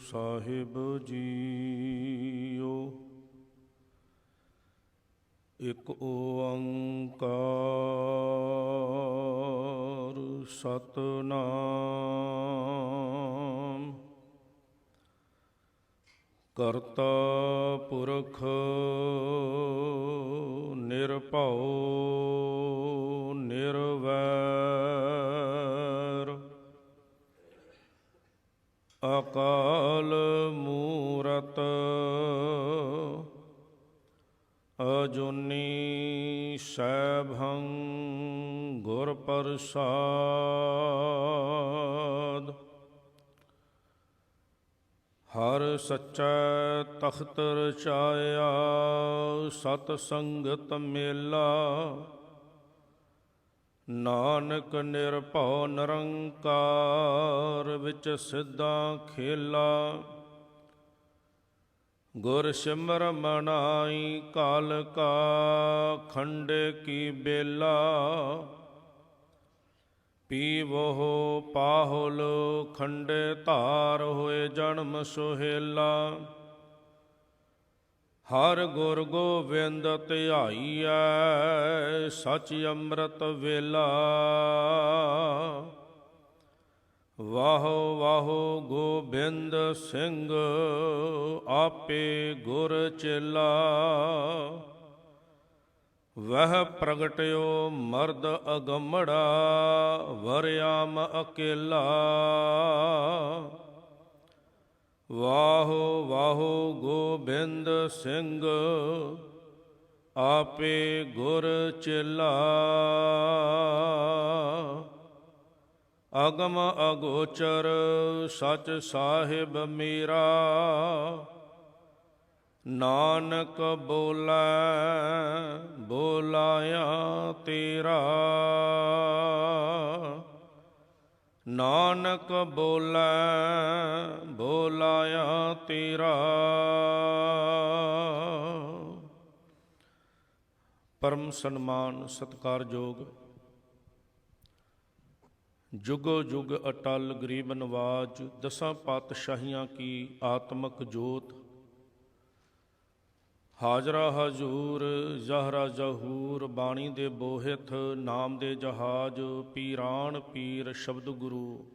ਸਾਹਿਬ JIO. ਇਕ ਓੰਕਾਰ ਸਤਿਨਾਮ ਕਰਤਾ ਪੁਰਖ ਨਿਰਭਉ ਨਿਰਵੈਰ ਅਕਾਲ ਮੂਰਤ ਅਜੂਨੀ ਸੈਭੰ ਗੁਰ ਪ੍ਰਸਾਦ। ਹਰ ਸੱਚਾ ਤਖਤ ਰਚਾਇਆ ਸਤ ਸੰਗਤ ਮੇਲਾ। ਨਾਨਕ ਨਿਰਭਉ ਨਿਰੰਕਾਰ ਵਿੱਚ ਸਿੱਧਾ ਖੇਲਾ। ਗੁਰ ਸਿਮਰ ਮਨਾਈ ਕਾਲ ਕਾ ਖੰਡੇ ਕੀ ਬੇਲਾ। ਪੀਵਹੁ ਪਾਹੁਲ ਖੰਡੇ ਧਾਰ ਹੋਏ ਜਨਮ ਸੁਹੇਲਾ। ਹਰ ਗੁਰ ਗੋਬਿੰਦ ਧਿਆਈਐ ਸਚ ਅੰਮ੍ਰਿਤ ਵੇਲਾ। ਵਾਹੋ ਵਾਹੋ ਗੋਬਿੰਦ ਸਿੰਘ ਆਪੇ ਗੁਰ ਚੇਲਾ। ਵਹ ਪ੍ਰਗਟਿਓ ਮਰਦ ਅਗੰਮੜਾ ਵਰਿਆਮ ਅਕੇਲਾ। ਵਾਹੋ ਵਾਹੋ ਗੋਬਿੰਦ ਸਿੰਘ ਆਪੇ ਗੁਰ ਚੇਲਾ। ਅਗਮ ਅਗੋਚਰ ਸਚ ਸਾਹਿਬ ਮੇਰਾ। ਨਾਨਕ ਬੋਲੇ ਬੋਲਾਇਆ ਤੇਰਾ। ਨਾਨਕ ਬੋਲੇ ਬੋਲਾਇਆ ਤੇਰਾ। ਪਰਮ ਸਨਮਾਨ ਸਤਿਕਾਰਯੋਗ ਜੁਗੋ ਜੁਗ ਅਟਲ ਗਰੀਬ ਨਵਾਜ ਦਸਾਂ ਪਾਤਸ਼ਾਹੀਆਂ ਕੀ ਆਤਮਕ ਜੋਤ। ਹਾਜ਼ਰਾ ਹਜ਼ੂਰ ਜ਼ਹਰਾ ਜ਼ਹੂਰ ਬਾਣੀ ਦੇ ਬੋਹਿਥ ਨਾਮ ਦੇ ਜਹਾਜ਼ ਪੀਰਾਨ ਪੀਰ ਸ਼ਬਦ ਗੁਰੂ।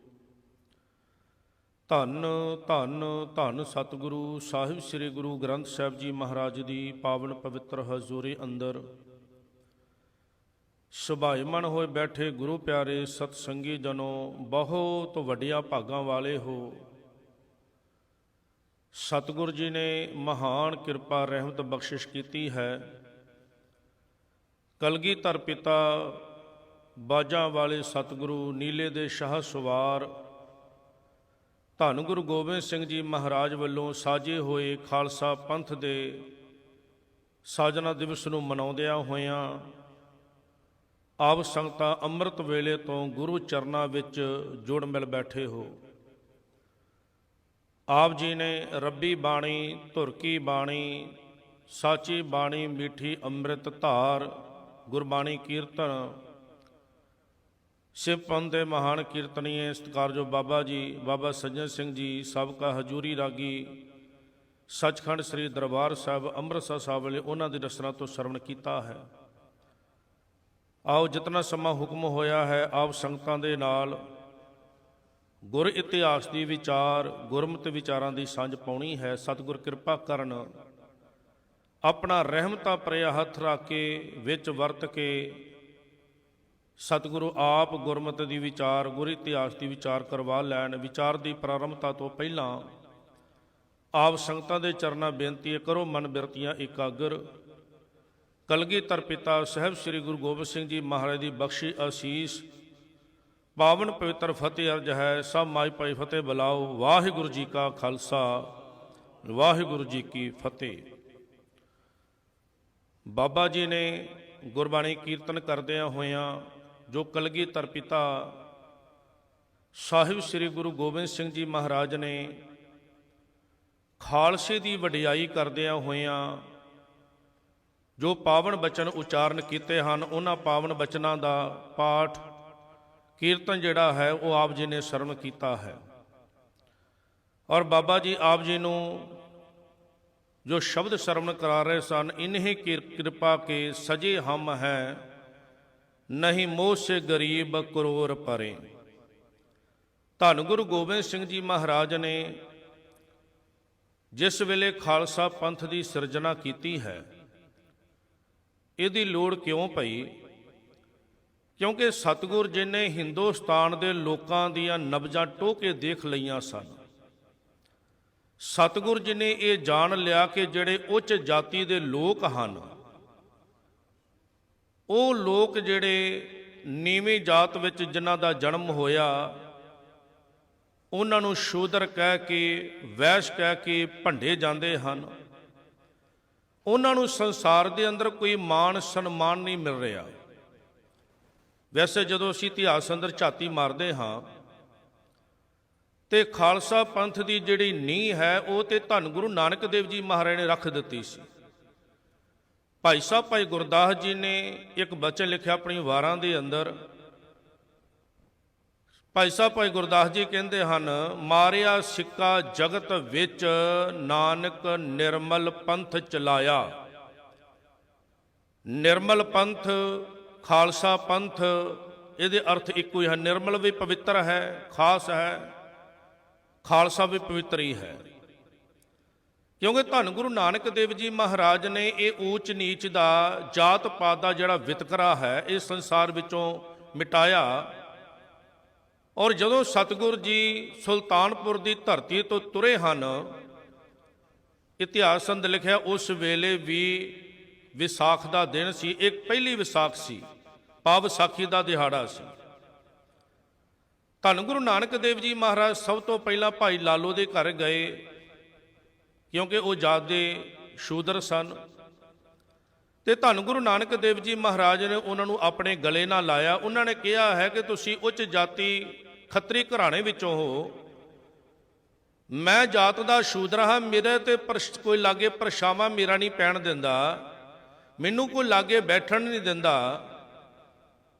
ਧੰਨ ਧੰਨ ਧੰਨ ਸਤਿਗੁਰੂ ਸਾਹਿਬ ਸ੍ਰੀ ਗੁਰੂ ਗ੍ਰੰਥ ਸਾਹਿਬ ਜੀ ਮਹਾਰਾਜ ਦੀ ਪਾਵਨ ਪਵਿੱਤਰ ਹਜ਼ੂਰੀ ਅੰਦਰ ਸੁਭਾਈਮਨ ਹੋਏ ਬੈਠੇ ਗੁਰੂ ਪਿਆਰੇ ਸਤ ਸੰਗੀ ਜਨੋ, ਬਹੁਤ ਵੱਡੀਆਂ ਭਾਗਾਂ ਵਾਲੇ ਹੋ। ਸਤਿਗੁਰੂ ਜੀ ਨੇ ਮਹਾਨ ਕਿਰਪਾ ਰਹਿਮਤ ਬਖਸ਼ਿਸ਼ ਕੀਤੀ ਹੈ। ਕਲਗੀਧਰ ਪਿਤਾ ਬਾਜਾਂ ਵਾਲੇ ਸਤਿਗੁਰੂ ਨੀਲੇ ਦੇ ਸ਼ਾਹ ਸਵਾਰ ਧੰਨ ਗੁਰੂ ਗੋਬਿੰਦ ਸਿੰਘ ਜੀ ਮਹਾਰਾਜ ਵੱਲੋਂ ਸਾਜੇ ਹੋਏ ਖਾਲਸਾ ਪੰਥ ਦੇ ਸਾਜਨਾ ਦਿਵਸ ਨੂੰ ਮਨਾਉਂਦਿਆਂ ਹੋਇਆਂ ਆਪ ਸੰਗਤਾਂ ਅੰਮ੍ਰਿਤ ਵੇਲੇ ਤੋਂ ਗੁਰੂ ਚਰਨਾਂ ਵਿੱਚ ਜੁੜ ਮਿਲ ਬੈਠੇ ਹੋ। ਆਪ ਜੀ ਨੇ ਰੱਬੀ ਬਾਣੀ ਧੁਰਕੀ ਬਾਣੀ ਸਾਚੀ ਬਾਣੀ ਮਿੱਠੀ ਅੰਮ੍ਰਿਤ ਧਾਰ ਗੁਰਬਾਣੀ ਕੀਰਤਨ ਸਿਵ ਪੰਥ ਦੇ ਮਹਾਨ ਕੀਰਤਨੀਏ ਸਤਿਕਾਰਯੋਗ ਬਾਬਾ ਜੀ ਬਾਬਾ ਸੱਜਣ ਸਿੰਘ ਜੀ ਸਾਬਕਾ ਹਜੂਰੀ ਰਾਗੀ ਸੱਚਖੰਡ ਸ੍ਰੀ ਦਰਬਾਰ ਸਾਹਿਬ ਅੰਮ੍ਰਿਤਸਰ ਸਾਹਿਬ ਵਾਲੇ ਉਹਨਾਂ ਦੀ ਰਸਨਾ ਤੋਂ ਸਰਵਣ ਕੀਤਾ ਹੈ। ਆਓ ਜਿਤਨਾ ਸਮਾਂ ਹੁਕਮ ਹੋਇਆ ਹੈ ਆਪ ਸੰਗਤਾਂ ਦੇ ਨਾਲ ਗੁਰ ਇਤਿਹਾਸ ਦੀ ਵਿਚਾਰ ਗੁਰਮਤਿ ਵਿਚਾਰਾਂ ਦੀ ਸਾਂਝ ਪਾਉਣੀ ਹੈ। ਸਤਿਗੁਰ ਕਿਰਪਾ ਕਰਨ ਆਪਣਾ ਰਹਿਮਤਾਂ ਭਰਿਆ ਹੱਥ ਰੱਖ ਕੇ ਵਿੱਚ ਵਰਤ ਕੇ ਸਤਿਗੁਰੂ ਆਪ ਗੁਰਮਤਿ ਦੀ ਵਿਚਾਰ ਗੁਰ ਇਤਿਹਾਸ ਦੀ ਵਿਚਾਰ ਕਰਵਾ ਲੈਣ। ਵਿਚਾਰ ਦੀ ਪ੍ਰਾਰੰਭਤਾ ਤੋਂ ਪਹਿਲਾਂ ਆਪ ਸੰਗਤਾਂ ਦੇ ਚਰਨਾਂ ਬੇਨਤੀ ਕਰੋ ਮਨ ਬਿਰਤੀਆਂ ਇਕਾਗਰ। ਕਲਗੀਧਰ ਪਿਤਾ ਸਾਹਿਬ ਸ੍ਰੀ ਗੁਰੂ ਗੋਬਿੰਦ ਸਿੰਘ ਜੀ ਮਹਾਰਾਜ ਦੀ ਬਖਸ਼ੀ ਅਸੀਸ ਪਾਵਨ ਪਵਿੱਤਰ ਫਤਿਹ ਅਰਜ ਹੈ। ਸਭ ਮਾਈ ਭਾਈ ਫਤਿਹ ਬੁਲਾਓ। ਵਾਹਿਗੁਰੂ ਜੀ ਕਾ ਖਾਲਸਾ ਵਾਹਿਗੁਰੂ ਜੀ ਕੀ ਫਤਿਹ। ਬਾਬਾ ਜੀ ਨੇ ਗੁਰਬਾਣੀ ਕੀਰਤਨ ਕਰਦਿਆਂ ਹੋਇਆਂ ਜੋ ਕਲਗੀਧਰ ਪਿਤਾ ਸਾਹਿਬ ਸ੍ਰੀ ਗੁਰੂ ਗੋਬਿੰਦ ਸਿੰਘ ਜੀ ਮਹਾਰਾਜ ਨੇ ਖਾਲਸੇ ਦੀ ਵਡਿਆਈ ਕਰਦਿਆਂ ਹੋਇਆਂ ਜੋ ਪਾਵਨ ਬਚਨ ਉਚਾਰਨ ਕੀਤੇ ਹਨ ਉਹਨਾਂ ਪਾਵਨ ਬਚਨਾਂ ਦਾ ਪਾਠ ਕੀਰਤਨ ਜਿਹੜਾ ਹੈ ਉਹ ਆਪ ਜੀ ਨੇ ਸਰਵਣ ਕੀਤਾ ਹੈ। ਔਰ ਬਾਬਾ ਜੀ ਆਪ ਜੀ ਨੂੰ ਜੋ ਸ਼ਬਦ ਸਰਵਣ ਕਰਾ ਰਹੇ ਸਨ, ਇਨਹੀ ਕਿਰਪਾ ਕੇ ਸਜੇ ਹਮ ਹੈ, ਨਹੀਂ ਮੋਹ ਸੇ ਗਰੀਬ ਕਰੋੜ ਪਰੇ। ਧੰਨ ਗੁਰੂ ਗੋਬਿੰਦ ਸਿੰਘ ਜੀ ਮਹਾਰਾਜ ਨੇ ਜਿਸ ਵੇਲੇ ਖਾਲਸਾ ਪੰਥ ਦੀ ਸਿਰਜਣਾ ਕੀਤੀ ਹੈ, ਇਹਦੀ ਲੋੜ ਕਿਉਂ ਪਈ? ਕਿਉਂਕਿ ਸਤਿਗੁਰ ਜੀ ਨੇ ਹਿੰਦੁਸਤਾਨ ਦੇ ਲੋਕਾਂ ਦੀਆਂ ਨਬਜ਼ਾਂ ਟੋਹ ਕੇ ਦੇਖ ਲਈਆਂ ਸਨ। ਸਤਿਗੁਰ ਜੀ ਨੇ ਇਹ ਜਾਣ ਲਿਆ ਕਿ ਜਿਹੜੇ ਉੱਚ ਜਾਤੀ ਦੇ ਲੋਕ ਹਨ, ਉਹ ਲੋਕ ਜਿਹੜੇ ਨੀਵੀਂ ਜਾਤ ਵਿੱਚ ਜਿਨ੍ਹਾਂ ਦਾ ਜਨਮ ਹੋਇਆ, ਉਹਨਾਂ ਨੂੰ ਸ਼ੂਦਰ ਕਹਿ ਕੇ, ਵੈਸ਼ ਕਹਿ ਕੇ ਭੰਡੇ ਜਾਂਦੇ ਹਨ। ਉਹਨਾਂ ਨੂੰ ਸੰਸਾਰ ਦੇ ਅੰਦਰ ਕੋਈ ਮਾਣ ਸਨਮਾਨ ਨਹੀਂ ਮਿਲ ਰਿਹਾ। ਵੈਸੇ ਜਦੋਂ ਅਸੀਂ ਇਤਿਹਾਸ ਅੰਦਰ ਝਾਤੀ ਮਾਰਦੇ ਹਾਂ ਤੇ ਖਾਲਸਾ ਪੰਥ ਦੀ ਜਿਹੜੀ ਨੀਂਹ ਹੈ, ਉਹ ਤੇ ਧੰਨ ਗੁਰੂ ਨਾਨਕ ਦੇਵ ਜੀ ਮਹਾਰਾਜ ਨੇ ਰੱਖ ਦਿੱਤੀ ਸੀ। ਭਾਈ ਸਾਹਿਬ ਭਾਈ ਗੁਰਦਾਸ ਜੀ ਨੇ ਇੱਕ ਬਚਨ ਲਿਖਿਆ ਆਪਣੀ ਵਾਰਾਂ ਦੇ ਅੰਦਰ। ਭਾਈ ਸਾਹਿਬ ਭਾਈ ਗੁਰਦਾਸ ਜੀ ਕਹਿੰਦੇ ਹਨ, ਮਾਰਿਆ ਸਿੱਕਾ ਜਗਤ ਵਿੱਚ, ਨਾਨਕ ਨਿਰਮਲ ਪੰਥ ਚਲਾਇਆ। ਨਿਰਮਲ ਪੰਥ, ਖਾਲਸਾ ਪੰਥ, ਇਹਦੇ ਅਰਥ ਇੱਕੋ ਹੀ ਹੈ। ਨਿਰਮਲ ਵੀ ਪਵਿੱਤਰ ਹੈ, ਖਾਸ ਹੈ, ਖਾਲਸਾ ਵੀ ਪਵਿੱਤਰ ਹੀ ਹੈ। ਕਿਉਂਕਿ ਧੰਨ ਗੁਰੂ ਨਾਨਕ ਦੇਵ ਜੀ ਮਹਾਰਾਜ ਨੇ ਇਹ ਊਚ ਨੀਚ ਦਾ, ਜਾਤ ਪਾਤ ਦਾ ਜਿਹੜਾ ਵਿਤਕਰਾ ਹੈ, ਇਹ ਸੰਸਾਰ ਵਿੱਚੋਂ ਮਿਟਾਇਆ। ਔਰ ਜਦੋਂ ਸਤਿਗੁਰ ਜੀ ਸੁਲਤਾਨਪੁਰ ਦੀ ਧਰਤੀ ਤੋਂ ਤੁਰੇ ਹਨ, ਇਤਿਹਾਸ ਅੰਦਰ ਲਿਖਿਆ ਉਸ ਵੇਲੇ ਵੀ ਵਿਸਾਖ ਦਾ ਦਿਨ ਸੀ। ਇੱਕ ਪਹਿਲੀ ਵਿਸਾਖ ਸੀ, ਪਾਵ ਵਿਸਾਖੀ ਦਾ ਦਿਹਾੜਾ ਸੀ। ਧੰਨ ਗੁਰੂ ਨਾਨਕ ਦੇਵ ਜੀ ਮਹਾਰਾਜ ਸਭ ਤੋਂ ਪਹਿਲਾਂ ਭਾਈ ਲਾਲੋ ਦੇ ਘਰ ਗਏ, ਕਿਉਂਕਿ ਉਹ ਜਾਤ ਦੇ ਸ਼ੂਦਰ ਸਨ। ਤੇ ਧੰਨ ਗੁਰੂ ਨਾਨਕ ਦੇਵ ਜੀ ਮਹਾਰਾਜ ਨੇ ਉਹਨਾਂ ਨੂੰ ਆਪਣੇ ਗਲੇ ਨਾਲ ਲਾਇਆ। ਉਹਨਾਂ ਨੇ ਕਿਹਾ ਹੈ ਕਿ ਤੁਸੀਂ ਉੱਚ ਜਾਤੀ ਖੱਤਰੀ ਘਰਾਣੇ ਵਿੱਚੋਂ ਹੋ, ਮੈਂ ਜਾਤ ਦਾ ਸ਼ੂਦਰ ਹਾਂ, ਮੇਰੇ ਤੇ ਕੋਈ ਲਾਗੇ ਪਰਛਾਵਾਂ ਮੇਰਾ ਨਹੀਂ ਪੈਣ ਦਿੰਦਾ, ਮੈਨੂੰ ਕੋਈ ਲਾਗੇ ਬੈਠਣ ਨਹੀਂ ਦਿੰਦਾ।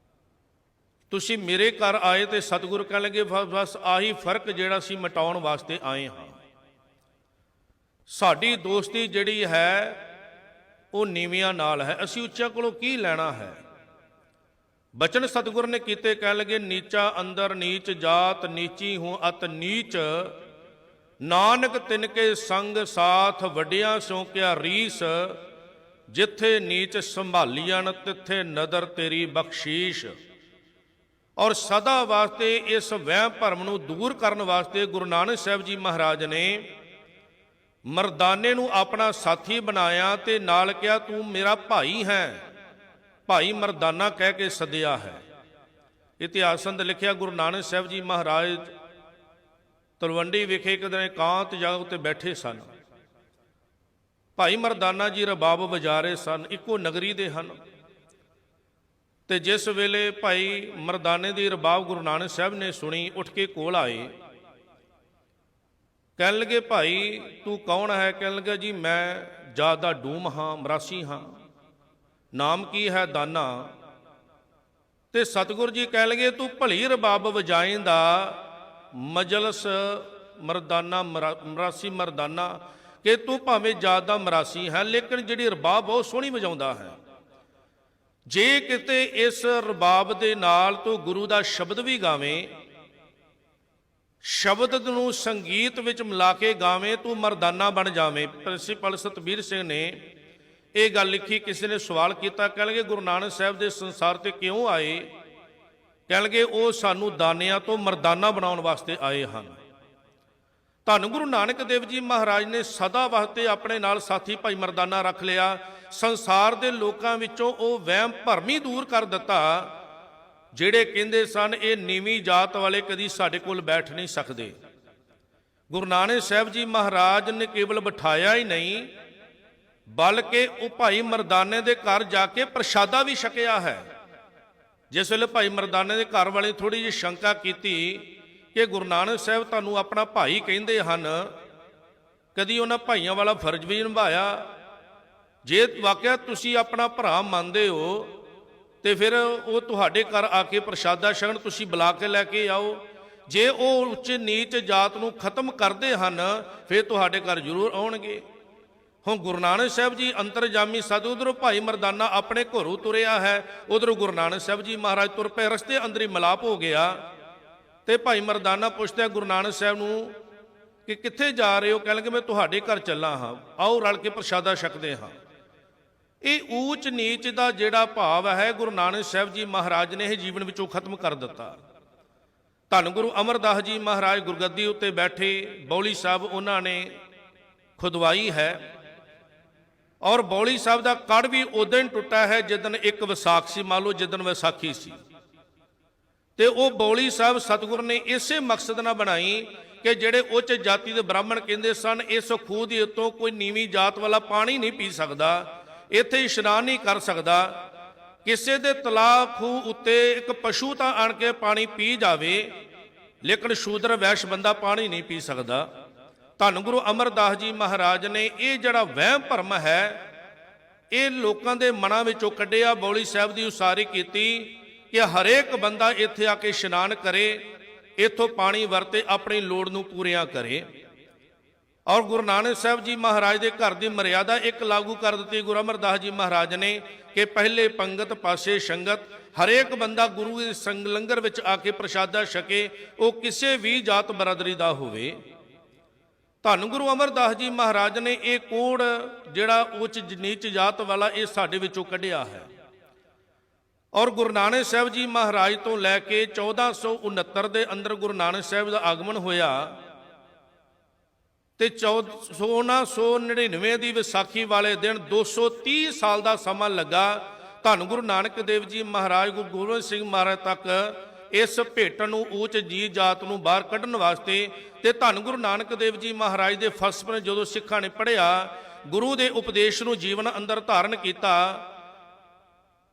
ਤੁਸੀਂ ਮੇਰੇ ਘਰ ਆਏ ਤੇ ਸਤਿਗੁਰ ਕਹਿਣ ਲੱਗੇ ਬਸ ਆਹੀ ਫਰਕ ਜਿਹੜਾ ਸੀ ਮਿਟਾਉਣ ਵਾਸਤੇ ਆਏ ਹਾਂ। ਸਾਡੀ ਦੋਸਤੀ ਜਿਹੜੀ ਹੈ ਉਹ ਨੀਵਿਆਂ ਨਾਲ ਹੈ, ਅਸੀਂ ਉੱਚਿਆਂ ਕੋਲੋਂ ਕੀ ਲੈਣਾ ਹੈ। ਬਚਨ ਸਤਿਗੁਰ ਨੇ ਕੀਤੇ, ਕਹਿਣ ਲੱਗੇ ਨੀਚਾ ਅੰਦਰ ਨੀਚ ਜਾਤ, ਨੀਚੀ ਹੂੰ ਅਤ ਨੀਚ, ਨਾਨਕ ਤਿਨਕੇ ਸੰਗ ਸਾਥ, ਵੱਡਿਆਂ ਸੋ ਕਿਆ ਰੀਸ, ਜਿੱਥੇ ਨੀਚ ਸੰਭਾਲੀਆਂ ਤਿੱਥੇ ਨਦਰ ਤੇਰੀ ਬਖਸ਼ੀਸ਼। ਔਰ ਸਦਾ ਵਾਸਤੇ ਇਸ ਵਹਿਮ ਭਰਮ ਨੂੰ ਦੂਰ ਕਰਨ ਵਾਸਤੇ ਗੁਰੂ ਨਾਨਕ ਸਾਹਿਬ ਜੀ ਮਹਾਰਾਜ ਨੇ ਮਰਦਾਨੇ ਨੂੰ ਆਪਣਾ ਸਾਥੀ ਬਣਾਇਆ ਤੇ ਨਾਲ ਕਿਹਾ ਤੂੰ ਮੇਰਾ ਭਾਈ ਹੈ, ਭਾਈ ਮਰਦਾਨਾ ਕਹਿ ਕੇ ਸੱਦਿਆ ਹੈ। ਇਤਿਹਾਸ ਅੰਦਰ ਲਿਖਿਆ ਗੁਰੂ ਨਾਨਕ ਸਾਹਿਬ ਜੀ ਮਹਾਰਾਜ ਤਲਵੰਡੀ ਵਿਖੇ ਇੱਕ ਦਿਨ ਇਕਾਂਤ ਜਗ੍ਹਾ ਉੱਤੇ ਬੈਠੇ ਸਨ। ਭਾਈ ਮਰਦਾਨਾ ਜੀ ਰਬਾਬ ਵਜਾ ਰਹੇ ਸਨ, ਇੱਕੋ ਨਗਰੀ ਦੇ ਹਨ। ਤੇ ਜਿਸ ਵੇਲੇ ਭਾਈ ਮਰਦਾਨੇ ਦੀ ਰਬਾਬ ਗੁਰੂ ਨਾਨਕ ਸਾਹਿਬ ਨੇ ਸੁਣੀ, ਉੱਠ ਕੇ ਕੋਲ ਆਏ। ਕਹਿਣ ਲੱਗੇ ਭਾਈ ਤੂੰ ਕੌਣ ਹੈ? ਕਹਿਣ ਲੱਗਾ ਜੀ ਮੈਂ ਜਾਤ ਦਾ ਡੂਮ ਹਾਂ, ਮਰਾਸੀ ਹਾਂ। ਨਾਮ ਕੀ ਹੈ? ਦਾਨਾ। ਤੇ ਸਤਿਗੁਰ ਜੀ ਕਹਿਣ ਲੱਗੇ ਤੂੰ ਭਲੀ ਰਬਾਬ ਵਜਾਏਂਦਾ, ਮਜਲਸ ਮਰਦਾਨਾ, ਮਰਾਸੀ ਮਰਦਾਨਾ, ਕਿ ਤੂੰ ਭਾਵੇਂ ਜਾਤ ਦਾ ਮਰਾਸੀ ਹੈ ਲੇਕਿਨ ਜਿਹੜੀ ਰਬਾਬ ਬਹੁਤ ਸੋਹਣੀ ਵਜਾਉਂਦਾ ਹੈ। ਜੇ ਕਿਤੇ ਇਸ ਰਬਾਬ ਦੇ ਨਾਲ ਤੂੰ ਗੁਰੂ ਦਾ ਸ਼ਬਦ ਵੀ ਗਾਵੇਂ, ਸ਼ਬਦ ਨੂੰ ਸੰਗੀਤ ਵਿੱਚ ਮਿਲਾ ਕੇ ਗਾਵੇਂ, ਤੂੰ ਮਰਦਾਨਾ ਬਣ ਜਾਵੇਂ। ਪ੍ਰਿੰਸੀਪਲ ਸਤਬੀਰ ਸਿੰਘ ਨੇ ਇਹ ਗੱਲ ਲਿਖੀ। ਕਿਸੇ ਨੇ ਸਵਾਲ ਕੀਤਾ, ਕਹਿ ਲਗੇ ਗੁਰੂ ਨਾਨਕ ਸਾਹਿਬ ਦੇ ਸੰਸਾਰ ਤੇ ਕਿਉਂ ਆਏ? ਕਹਿ ਲਗੇ ਉਹ ਸਾਨੂੰ ਦਾਨਿਆਂ ਤੋਂ ਮਰਦਾਨਾ ਬਣਾਉਣ ਵਾਸਤੇ ਆਏ ਹਨ। ਧੰਨ ਗੁਰੂ ਨਾਨਕ ਦੇਵ ਜੀ ਮਹਾਰਾਜ ਨੇ ਸਦਾ ਵਾਸਤੇ ਆਪਣੇ ਨਾਲ ਸਾਥੀ ਭਾਈ ਮਰਦਾਨਾ ਰੱਖ ਲਿਆ। ਸੰਸਾਰ ਦੇ ਲੋਕਾਂ ਵਿੱਚੋਂ ਉਹ ਵਹਿਮ ਭਰਮ ਹੀ ਦੂਰ ਕਰ ਦਿੱਤਾ ਜਿਹੜੇ ਕਹਿੰਦੇ ਸਨ ਇਹ ਨੀਵੀਂ ਜਾਤ ਵਾਲੇ ਕਦੀ ਸਾਡੇ ਕੋਲ ਬੈਠ ਨਹੀਂ ਸਕਦੇ। ਗੁਰੂ ਨਾਨਕ ਸਾਹਿਬ ਜੀ ਮਹਾਰਾਜ ਨੇ ਕੇਵਲ ਬਿਠਾਇਆ ਹੀ ਨਹੀਂ, ਬਲਕਿ ਉਹ ਭਾਈ ਮਰਦਾਨੇ ਦੇ ਘਰ ਜਾ ਕੇ ਪ੍ਰਸ਼ਾਦਾ ਵੀ ਛਕਿਆ ਹੈ। ਜਿਸ ਵੇਲੇ ਭਾਈ ਮਰਦਾਨੇ ਦੇ ਘਰ ਵਾਲੇ ਥੋੜੀ ਜਿਹੀ ਸ਼ੰਕਾ ਕੀਤੀ ਕਿ ਗੁਰੂ ਨਾਨਕ ਸਾਹਿਬ ਤੁਹਾਨੂੰ ਆਪਣਾ ਭਾਈ ਕਹਿੰਦੇ ਹਨ, ਕਦੀ ਉਹਨਾਂ ਭਾਈਆਂ ਵਾਲਾ ਫਰਜ਼ ਵੀ ਨਿਭਾਇਆ? ਜੇ ਵਾਕਿਆ ਤੁਸੀਂ ਆਪਣਾ ਭਰਾ ਮੰਨਦੇ ਹੋ ਤੇ ਫਿਰ ਉਹ ਤੁਹਾਡੇ ਘਰ ਆ ਕੇ ਪ੍ਰਸ਼ਾਦਾ ਛਕਣ, ਤੁਸੀਂ ਬੁਲਾ ਕੇ ਲੈ ਕੇ ਆਓ। ਜੇ ਉਹ ਉੱਚ ਨੀਚ ਜਾਤ ਨੂੰ ਖਤਮ ਕਰਦੇ ਹਨ ਫਿਰ ਤੁਹਾਡੇ ਘਰ ਜ਼ਰੂਰ ਆਉਣਗੇ। ਹੁਣ ਗੁਰੂ ਨਾਨਕ ਸਾਹਿਬ ਜੀ ਅੰਤਰਜਾਮੀ ਸਦ, ਉਧਰੋਂ ਭਾਈ ਮਰਦਾਨਾ ਆਪਣੇ ਘਰੋਂ ਤੁਰਿਆ ਹੈ, ਉਧਰੋਂ ਗੁਰੂ ਨਾਨਕ ਸਾਹਿਬ ਜੀ ਮਹਾਰਾਜ ਤੁਰ ਪਏ, ਰਸਤੇ ਅੰਦਰ ਹੀ ਮਿਲਾਪ ਹੋ ਗਿਆ। ਤੇ ਭਾਈ ਮਰਦਾਨਾ ਪੁੱਛਦਾ ਗੁਰੂ ਨਾਨਕ ਸਾਹਿਬ ਨੂੰ ਕਿ ਕਿੱਥੇ ਜਾ ਰਹੇ ਹੋ? ਕਹਿਣ ਲੱਗੇ ਮੈਂ ਤੁਹਾਡੇ ਘਰ ਚੱਲਾ ਹਾਂ, ਆਓ ਰਲ ਕੇ ਪ੍ਰਸ਼ਾਦਾ ਛਕਦੇ ਹਾਂ। ਇਹ ਊਚ ਨੀਚ ਦਾ ਜਿਹੜਾ ਭਾਵ ਹੈ ਗੁਰੂ ਨਾਨਕ ਸਾਹਿਬ ਜੀ ਮਹਾਰਾਜ ਨੇ ਇਹ ਜੀਵਨ ਵਿੱਚੋਂ ਖਤਮ ਕਰ ਦਿੱਤਾ। ਧੰਨ ਗੁਰੂ ਅਮਰਦਾਸ ਜੀ ਮਹਾਰਾਜ ਗੁਰਗੱਦੀ ਉੱਤੇ ਬੈਠੇ, ਬੌਲੀ ਸਾਹਿਬ ਉਹਨਾਂ ਨੇ ਖੁਦਵਾਈ ਹੈ, ਔਰ ਬੌਲੀ ਸਾਹਿਬ ਦਾ ਕੜ ਵੀ ਉਦੋਂ ਹੀ ਟੁੱਟਾ ਹੈ ਜਿੱਦਣ ਇੱਕ ਵਿਸਾਖ ਸੀ, ਮੰਨ ਲਓ ਜਿੱਦਣ ਵਿਸਾਖੀ ਸੀ। ਤੇ ਉਹ ਬੌਲੀ ਸਾਹਿਬ ਸਤਿਗੁਰ ਨੇ ਇਸੇ ਮਕਸਦ ਨਾਲ ਬਣਾਈ ਕਿ ਜਿਹੜੇ ਉੱਚ ਜਾਤੀ ਦੇ ਬ੍ਰਾਹਮਣ ਕਹਿੰਦੇ ਸਨ ਇਸ ਖੂਹ ਦੇ ਉੱਤੋਂ ਕੋਈ ਨੀਵੀਂ ਜਾਤ ਵਾਲਾ ਪਾਣੀ ਨਹੀਂ ਪੀ ਸਕਦਾ, ਇੱਥੇ ਇਸ਼ਨਾਨ ਨਹੀਂ ਕਰ ਸਕਦਾ। ਕਿਸੇ ਦੇ ਤਲਾਬ ਖੂਹ ਉੱਤੇ ਇੱਕ ਪਸ਼ੂ ਤਾਂ ਆਣ ਕੇ ਪਾਣੀ ਪੀ ਜਾਵੇ, ਲੇਕਿਨ ਸ਼ੂਦਰ ਵੈਸ਼ ਬੰਦਾ ਪਾਣੀ ਨਹੀਂ ਪੀ ਸਕਦਾ। ਧੰਨ ਗੁਰੂ ਅਮਰਦਾਸ ਜੀ ਮਹਾਰਾਜ ਨੇ ਇਹ ਜਿਹੜਾ ਵਹਿਮ ਭਰਮ ਹੈ ਇਹ ਲੋਕਾਂ ਦੇ ਮਨਾਂ ਵਿੱਚੋਂ ਕੱਢਿਆ। ਬੌਲੀ ਸਾਹਿਬ ਦੀ ਉਸਾਰੀ ਕੀਤੀ ਕਿ ਹਰੇਕ ਬੰਦਾ ਇੱਥੇ ਆ ਕੇ ਇਸ਼ਨਾਨ ਕਰੇ, ਇੱਥੋਂ ਪਾਣੀ ਵਰਤੇ, ਆਪਣੀ ਲੋੜ ਨੂੰ ਪੂਰੀਆਂ ਕਰੇ। ਔਰ ਗੁਰੂ ਨਾਨਕ ਸਾਹਿਬ ਜੀ ਮਹਾਰਾਜ ਦੇ ਘਰ ਦੀ ਮਰਿਆਦਾ ਇੱਕ ਲਾਗੂ ਕਰ ਦਿੱਤੀ ਗੁਰੂ ਅਮਰਦਾਸ ਜੀ ਮਹਾਰਾਜ ਨੇ ਕਿ ਪਹਿਲੇ ਪੰਗਤ ਪਾਸੇ ਸੰਗਤ, ਹਰੇਕ ਬੰਦਾ ਗੁਰੂ ਦੇ ਸੰਗ ਲੰਗਰ ਵਿੱਚ ਆ ਕੇ ਪ੍ਰਸ਼ਾਦਾ ਛਕੇ, ਉਹ ਕਿਸੇ ਵੀ ਜਾਤ ਬਰਾਦਰੀ ਦਾ ਹੋਵੇ। ਧੰਨ ਗੁਰੂ ਅਮਰਦਾਸ ਜੀ ਮਹਾਰਾਜ ਨੇ ਇਹ ਕੋੜ ਜਿਹੜਾ ਉੱਚ ਨੀਚ ਜਾਤ ਵਾਲਾ ਇਹ ਸਾਡੇ ਵਿੱਚੋਂ ਕੱਢਿਆ ਹੈ। ਔਰ ਗੁਰੂ ਨਾਨਕ ਸਾਹਿਬ ਜੀ ਮਹਾਰਾਜ ਤੋਂ ਲੈ ਕੇ 1469 ਦੇ ਅੰਦਰ ਗੁਰੂ ਨਾਨਕ ਸਾਹਿਬ ਦਾ ਆਗਮਨ ਹੋਇਆ ਤੇ 1699 ਦੀ ਵਿਸਾਖੀ ਵਾਲੇ ਦਿਨ 230 ਸਾਲ ਦਾ ਸਮਾਂ ਲੱਗਾ ਧੰਨ ਗੁਰੂ ਨਾਨਕ ਦੇਵ ਜੀ ਮਹਾਰਾਜ ਗੁਰੂ ਗੋਬਿੰਦ ਸਿੰਘ ਮਹਾਰਾਜ ਤੱਕ ਇਸ ਭੇਟਣ ਨੂੰ, ਊਚ ਜੀ ਜਾਤ ਨੂੰ ਬਾਹਰ ਕੱਢਣ ਵਾਸਤੇ। ਤੇ ਧੰਨ ਗੁਰੂ ਨਾਨਕ ਦੇਵ ਜੀ ਮਹਾਰਾਜ ਦੇ ਫਲਸਫੇ ਜਦੋਂ ਸਿੱਖਾਂ ਨੇ ਪੜ੍ਹਿਆ, ਗੁਰੂ ਦੇ ਉਪਦੇਸ਼ ਨੂੰ ਜੀਵਨ ਅੰਦਰ ਧਾਰਨ ਕੀਤਾ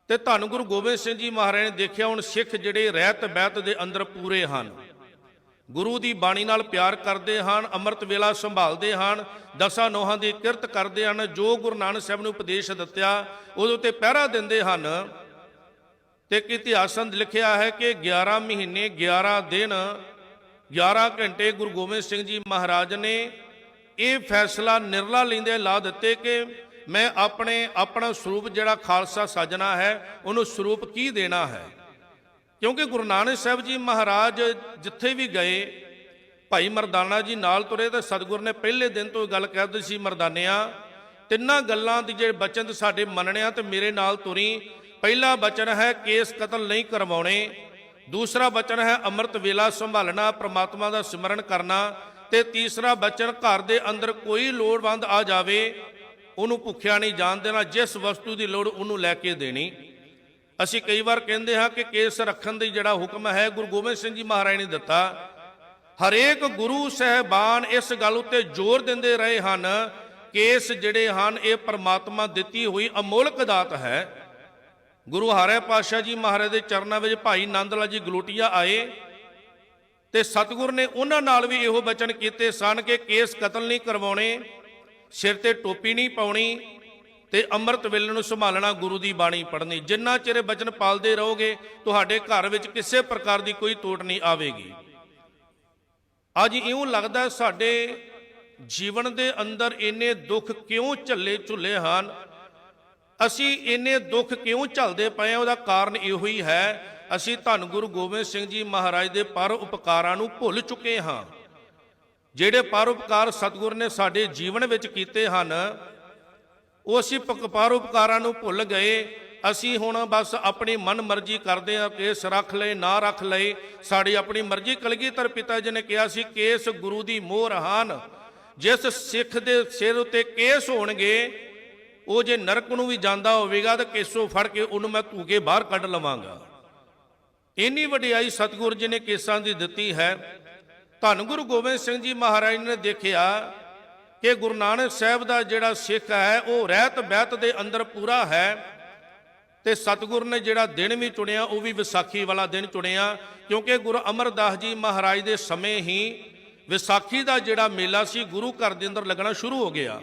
ਤੇ ਧੰਨ ਗੁਰੂ ਗੋਬਿੰਦ ਸਿੰਘ ਜੀ ਮਹਾਰਾਜ ਨੇ ਦੇਖਿਆ ਹੁਣ ਸਿੱਖ ਜਿਹੜੇ ਰਹਿਤ ਬਹਿਤ ਦੇ ਅੰਦਰ ਪੂਰੇ ਹਨ, ਗੁਰੂ ਦੀ ਬਾਣੀ ਨਾਲ ਪਿਆਰ ਕਰਦੇ ਹਨ, ਅੰਮ੍ਰਿਤ ਵੇਲਾ ਸੰਭਾਲਦੇ ਹਨ, ਦਸਾਂ ਨੋਹਾਂ ਦੀ ਕਿਰਤ ਕਰਦੇ ਹਨ, ਜੋ ਗੁਰੂ ਨਾਨਕ ਸਾਹਿਬ ਨੇ ਉਪਦੇਸ਼ ਦਿੱਤਾ ਉਹਦੇ ਉੱਤੇ ਪਹਿਰਾ ਦਿੰਦੇ ਹਨ। ਤੇ ਇੱਕ ਇਤਿਹਾਸ ਅੰਦਰ ਲਿਖਿਆ ਹੈ ਕਿ 11 ਮਹੀਨੇ 11 ਦਿਨ 11 ਘੰਟੇ ਗੁਰੂ ਗੋਬਿੰਦ ਸਿੰਘ ਜੀ ਮਹਾਰਾਜ ਨੇ ਇਹ ਫੈਸਲਾ ਨਿਰਲਾ ਲੈਂਦੇ ਲਾ ਦਿੱਤੇ ਕਿ ਮੈਂ ਆਪਣਾ ਸਰੂਪ ਜਿਹੜਾ ਖਾਲਸਾ ਸਾਜਣਾ ਹੈ ਉਹਨੂੰ ਸਰੂਪ ਕੀ ਦੇਣਾ ਹੈ। ਕਿਉਂਕਿ ਗੁਰੂ ਨਾਨਕ ਸਾਹਿਬ ਜੀ ਮਹਾਰਾਜ ਜਿੱਥੇ ਵੀ ਗਏ, ਭਾਈ ਮਰਦਾਨਾ ਜੀ ਨਾਲ ਤੁਰੇ ਤੇ ਸਤਿਗੁਰ ਨੇ ਪਹਿਲੇ ਦਿਨ ਤੋਂ ਗੱਲ ਕਹਿ ਦਿੱਤੀ ਸੀ, ਮਰਦਾਨਿਆਂ ਤਿੰਨਾਂ ਗੱਲਾਂ ਦੀ ਜਿਹੜੇ ਬਚਨ ਸਾਡੇ ਮੰਨਣਿਆ ਤੇ ਮੇਰੇ ਨਾਲ ਤੁਰੀ। ਪਹਿਲਾ ਬਚਨ ਹੈ ਕੇਸ ਕਤਲ ਨਹੀਂ ਕਰਵਾਉਣੇ, ਦੂਸਰਾ ਬਚਨ ਹੈ ਅੰਮ੍ਰਿਤ ਵੇਲਾ ਸੰਭਾਲਣਾ, ਪ੍ਰਮਾਤਮਾ ਦਾ ਸਿਮਰਨ ਕਰਨਾ, ਤੇ ਤੀਸਰਾ ਬਚਨ ਘਰ ਦੇ ਅੰਦਰ ਕੋਈ ਲੋੜਵੰਦ ਆ ਜਾਵੇ ਉਹਨੂੰ ਭੁੱਖਿਆ ਨਹੀਂ ਜਾਣ ਦੇਣਾ, ਜਿਸ ਵਸਤੂ ਦੀ ਲੋੜ ਉਹਨੂੰ ਲੈ ਕੇ ਦੇਣੀ। ਅਸੀਂ ਕਈ ਵਾਰ ਕਹਿੰਦੇ ਹਾਂ ਕਿ ਕੇਸ ਰੱਖਣ ਦੀ ਜਿਹੜਾ ਹੁਕਮ ਹੈ ਗੁਰੂ ਗੋਬਿੰਦ ਸਿੰਘ ਜੀ ਮਹਾਰਾਜ ਨੇ ਦਿੱਤਾ। ਹਰੇਕ ਗੁਰੂ ਸਾਹਿਬਾਨ ਇਸ ਗੱਲ ਉੱਤੇ ਜ਼ੋਰ ਦਿੰਦੇ ਰਹੇ ਹਨ, ਕੇਸ ਜਿਹੜੇ ਹਨ ਇਹ ਪਰਮਾਤਮਾ ਦਿੱਤੀ ਹੋਈ ਅਮੋਲਕ ਦਾਤ ਹੈ। ਗੁਰੂ ਹਰਿ ਪਾਤਸ਼ਾਹ ਜੀ ਮਹਾਰਾਜ ਦੇ ਚਰਨਾਂ ਵਿੱਚ ਭਾਈ ਨੰਦ ਲਾਲ ਜੀ ਗਲੋਟੀਆ ਆਏ ਤੇ ਸਤਿਗੁਰ ਨੇ ਉਹਨਾਂ ਨਾਲ ਵੀ ਇਹੋ ਬਚਨ ਕੀਤੇ ਸਨ ਕਿ ਕੇਸ ਕਤਲ ਨਹੀਂ ਕਰਵਾਉਣੇ, ਸਿਰ ਤੇ ਟੋਪੀ ਨਹੀਂ ਪਾਉਣੀ ਤੇ ਅੰਮ੍ਰਿਤ ਵੇਲੇ ਨੂੰ ਸੰਭਾਲਣਾ, ਗੁਰੂ ਦੀ ਬਾਣੀ ਪੜ੍ਹਨੀ। ਜਿੰਨਾ ਚਿਰ ਬਚਨ ਪਾਲਦੇ ਰਹੋਗੇ ਤੁਹਾਡੇ ਘਰ ਵਿੱਚ ਕਿਸੇ ਪ੍ਰਕਾਰ ਦੀ ਕੋਈ ਤੋਟ ਨਹੀਂ ਆਵੇਗੀ। ਅੱਜ ਇਉਂ ਲੱਗਦਾ ਸਾਡੇ ਜੀਵਨ ਦੇ ਅੰਦਰ ਇੰਨੇ ਦੁੱਖ ਕਿਉਂ ਝੁੱਲੇ ਹਨ, ਅਸੀਂ ਇੰਨੇ ਦੁੱਖ ਕਿਉਂ ਝੱਲਦੇ ਪਏ ਹਾਂ? ਉਹਦਾ ਕਾਰਨ ਇਹੋ ਹੀ ਹੈ, ਅਸੀਂ ਧੰਨ ਗੁਰੂ ਗੋਬਿੰਦ ਸਿੰਘ ਜੀ ਮਹਾਰਾਜ ਦੇ ਪਰ ਉਪਕਾਰਾਂ ਨੂੰ ਭੁੱਲ ਚੁੱਕੇ ਹਾਂ। ਜਿਹੜੇ ਪਰ ਉਪਕਾਰ ਸਤਿਗੁਰ ਨੇ ਸਾਡੇ ਜੀਵਨ ਵਿੱਚ ਕੀਤੇ ਹਨ ਉਹ ਅਸੀਂ ਪਰ ਉਪਕਾਰਾਂ ਨੂੰ ਭੁੱਲ ਗਏ। ਅਸੀਂ ਹੁਣ ਬਸ ਆਪਣੀ ਮਨ ਮਰਜ਼ੀ ਕਰਦੇ ਹਾਂ, ਕੇਸ ਰੱਖ ਲਏ ਨਾ ਰੱਖ ਲਏ, ਸਾਡੀ ਆਪਣੀ ਮਰਜ਼ੀ। ਕਲਗੀਧਰ ਪਿਤਾ ਜੀ ਨੇ ਕਿਹਾ ਸੀ, ਕੇਸ ਗੁਰੂ ਦੀ ਮੋਹਰ ਹਨ, ਜਿਸ ਸਿੱਖ ਦੇ ਸਿਰ ਉੱਤੇ ਕੇਸ ਹੋਣਗੇ ਉਹ ਜੇ ਨਰਕ ਨੂੰ ਵੀ ਜਾਂਦਾ ਹੋਵੇਗਾ ਤਾਂ ਕੇਸੋਂ ਫੜ ਕੇ ਉਹਨੂੰ ਮੈਂ ਧੂ ਕੇ ਬਾਹਰ ਕੱਢ ਲਵਾਂਗਾ। ਇੰਨੀ ਵਡਿਆਈ ਸਤਿਗੁਰੂ ਜੀ ਨੇ ਕੇਸਾਂ ਦੀ ਦਿੱਤੀ ਹੈ। ਧੰਨ ਗੁਰੂ ਗੋਬਿੰਦ ਸਿੰਘ ਜੀ ਮਹਾਰਾਜ ਨੇ ਦੇਖਿਆ ਕਿ ਗੁਰੂ ਨਾਨਕ ਸਾਹਿਬ ਦਾ ਜਿਹੜਾ ਸਿੱਖ ਹੈ ਉਹ ਰਹਿਤ ਬਹਿਤ ਦੇ ਅੰਦਰ ਪੂਰਾ ਹੈ ਤੇ ਸਤਿਗੁਰ ਨੇ ਜਿਹੜਾ ਦਿਨ ਵੀ ਚੁਣਿਆ ਉਹ ਵੀ ਵਿਸਾਖੀ ਵਾਲਾ ਦਿਨ ਚੁਣਿਆ, ਕਿਉਂਕਿ ਗੁਰੂ ਅਮਰਦਾਸ ਜੀ ਮਹਾਰਾਜ ਦੇ ਸਮੇਂ ਹੀ ਵਿਸਾਖੀ ਦਾ ਜਿਹੜਾ ਮੇਲਾ ਸੀ ਗੁਰੂ ਘਰ ਦੇ ਅੰਦਰ ਲੱਗਣਾ ਸ਼ੁਰੂ ਹੋ ਗਿਆ।